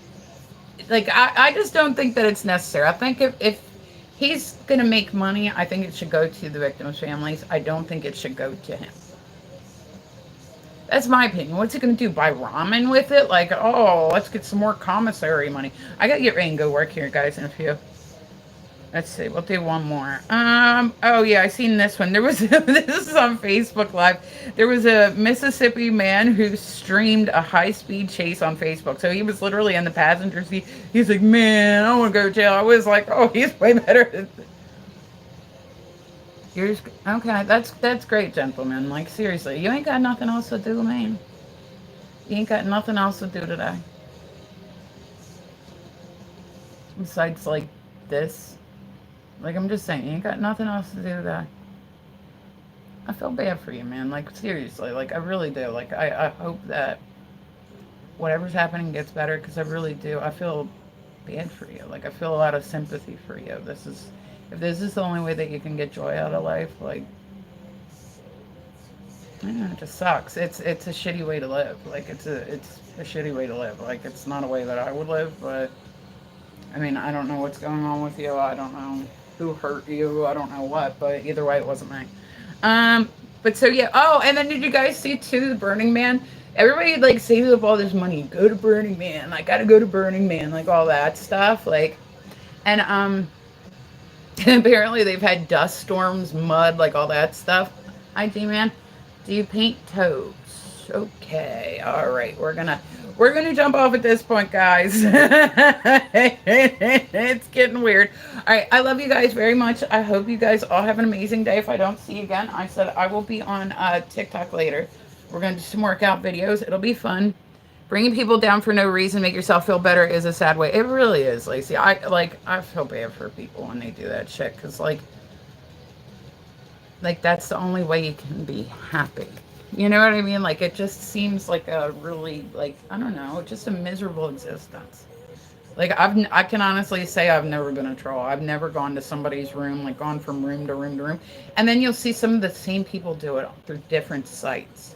like I just don't think that it's necessary. I think if he's gonna make money, I think it should go to the victims' families. I don't think it should go to him. That's my opinion. What's he going to do? Buy ramen with it? Like, oh, let's get some more commissary money. I got to get ready and go work here, guys, in a few. Let's see. We'll do one more. Oh yeah, I seen this one. There was this is on Facebook Live. There was a Mississippi man who streamed a high-speed chase on Facebook. So he was literally in the passenger seat. He's like, man, I want to go to jail. I was like, oh, he's way better. You're just, okay. That's great, gentlemen. Like seriously, you ain't got nothing else to do, man. You ain't got nothing else to do today besides like this. Like I'm just saying, you ain't got nothing else to do today. I feel bad for you, man. Like seriously, like I really do. Like I hope that whatever's happening gets better because I really do. I feel bad for you. Like I feel a lot of sympathy for you. If this is the only way that you can get joy out of life, like yeah, it just sucks. It's a shitty way to live. Like it's a shitty way to live. Like it's not a way that I would live, but I mean I don't know what's going on with you. I don't know who hurt you. I don't know what, but either way it wasn't me. But so yeah. Oh, and then did you guys see too the Burning Man? Everybody like saves up all this money, go to Burning Man. I gotta go to Burning Man, like all that stuff. Like, and apparently they've had dust storms, mud, like all that stuff. Hi, D-Man. Do you paint toes? Okay, all right. We're gonna jump off at this point, guys. It's getting weird. All right, I love you guys very much. I hope you guys all have an amazing day. If I don't see you again, I said I will be on TikTok later. We're gonna do some workout videos. It'll be fun. Bringing people down for no reason, make yourself feel better is a sad way. It really is, Lacey. I feel bad for people when they do that shit because like that's the only way you can be happy. You know what I mean? Like it just seems like a really like I don't know, just a miserable existence. Like I can honestly say I've never been a troll. I've never gone to somebody's room, like gone from room to room to room, and then you'll see some of the same people do it through different sites,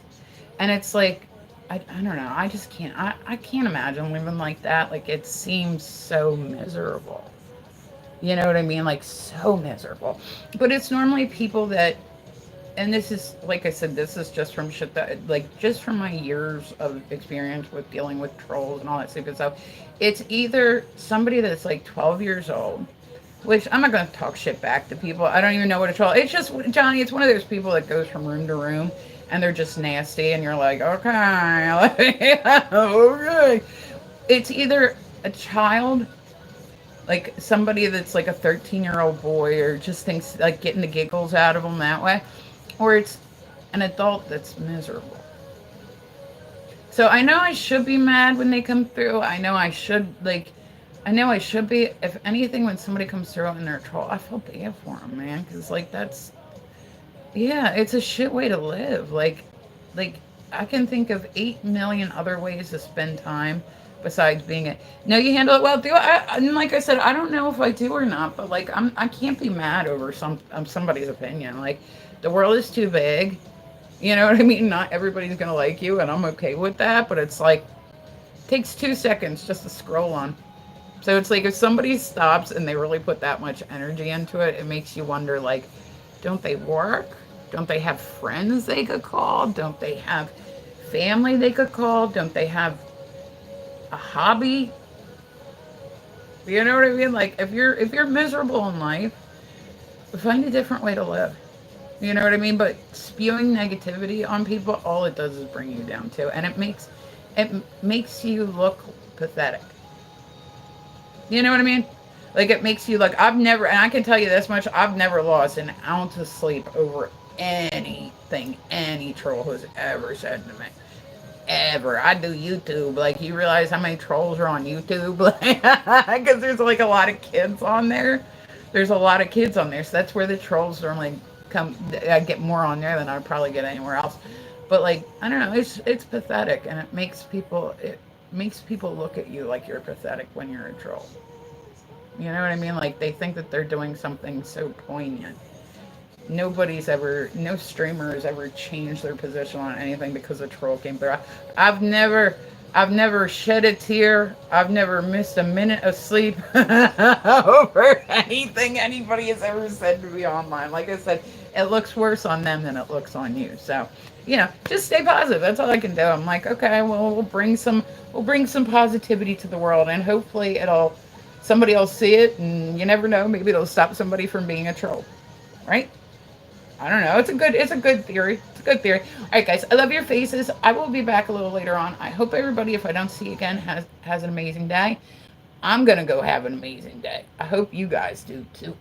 and it's like I don't know. I just can't. I can't imagine living like that. Like it seems so miserable. You know what I mean? Like so miserable. But it's normally people that and this is like I said, this is just from shit that like just from my years of experience with dealing with trolls and all that stupid stuff. It's either somebody that's like 12 years old, which I'm not gonna talk shit back to people. I don't even know what a troll. It's just Johnny. It's one of those people that goes from room to room and they're just nasty, and you're like, okay, okay. It's either a child like somebody that's like a 13-year-old boy or just thinks like getting the giggles out of them that way, or it's an adult that's miserable. So I know I should be mad when they come through. I know I should be. If anything, when somebody comes through and they're a troll, I feel bad for them, man, because like yeah, it's a shit way to live. Like I can think of 8 million other ways to spend time besides being it. No, you handle it well. And like I said, I don't know if I do or not, but like I can't be mad over somebody's opinion. Like the world is too big. You know what I mean? Not everybody's gonna like you, and I'm okay with that. But it's like it takes 2 seconds just to scroll on. So it's like if somebody stops and they really put that much energy into it, it makes you wonder like, don't they work? Don't they have friends they could call? Don't they have family they could call? Don't they have a hobby? You know what I mean? Like if you're miserable in life, find a different way to live. You know what I mean? But spewing negativity on people, all it does is bring you down too, and it makes you look pathetic. You know what I mean? Like it makes you like I've never, and I can tell you this much: I've never lost an ounce of sleep over anything any troll has ever said to me. Ever. I do YouTube. Like you realize how many trolls are on YouTube? Because there's like a lot of kids on there. There's a lot of kids on there, so that's where the trolls normally come. I get more on there than I probably get anywhere else. But like I don't know, it's pathetic, and it makes people look at you like you're pathetic when you're a troll. You know what I mean? Like they think that they're doing something so poignant. No streamer has ever changed their position on anything because a troll came through. I've never, I've never shed a tear. I've never missed a minute of sleep over anything anybody has ever said to me online. Like I said, it looks worse on them than it looks on you. So, just stay positive. That's all I can do. I'm like, okay, well, we'll bring some positivity to the world, and hopefully somebody will see it, and you never know, maybe it'll stop somebody from being a troll, right? I don't know. It's a good theory. It's a good theory. All right, guys. I love your faces. I will be back a little later on. I hope everybody, if I don't see you again, has an amazing day. I'm gonna go have an amazing day. I hope you guys do too.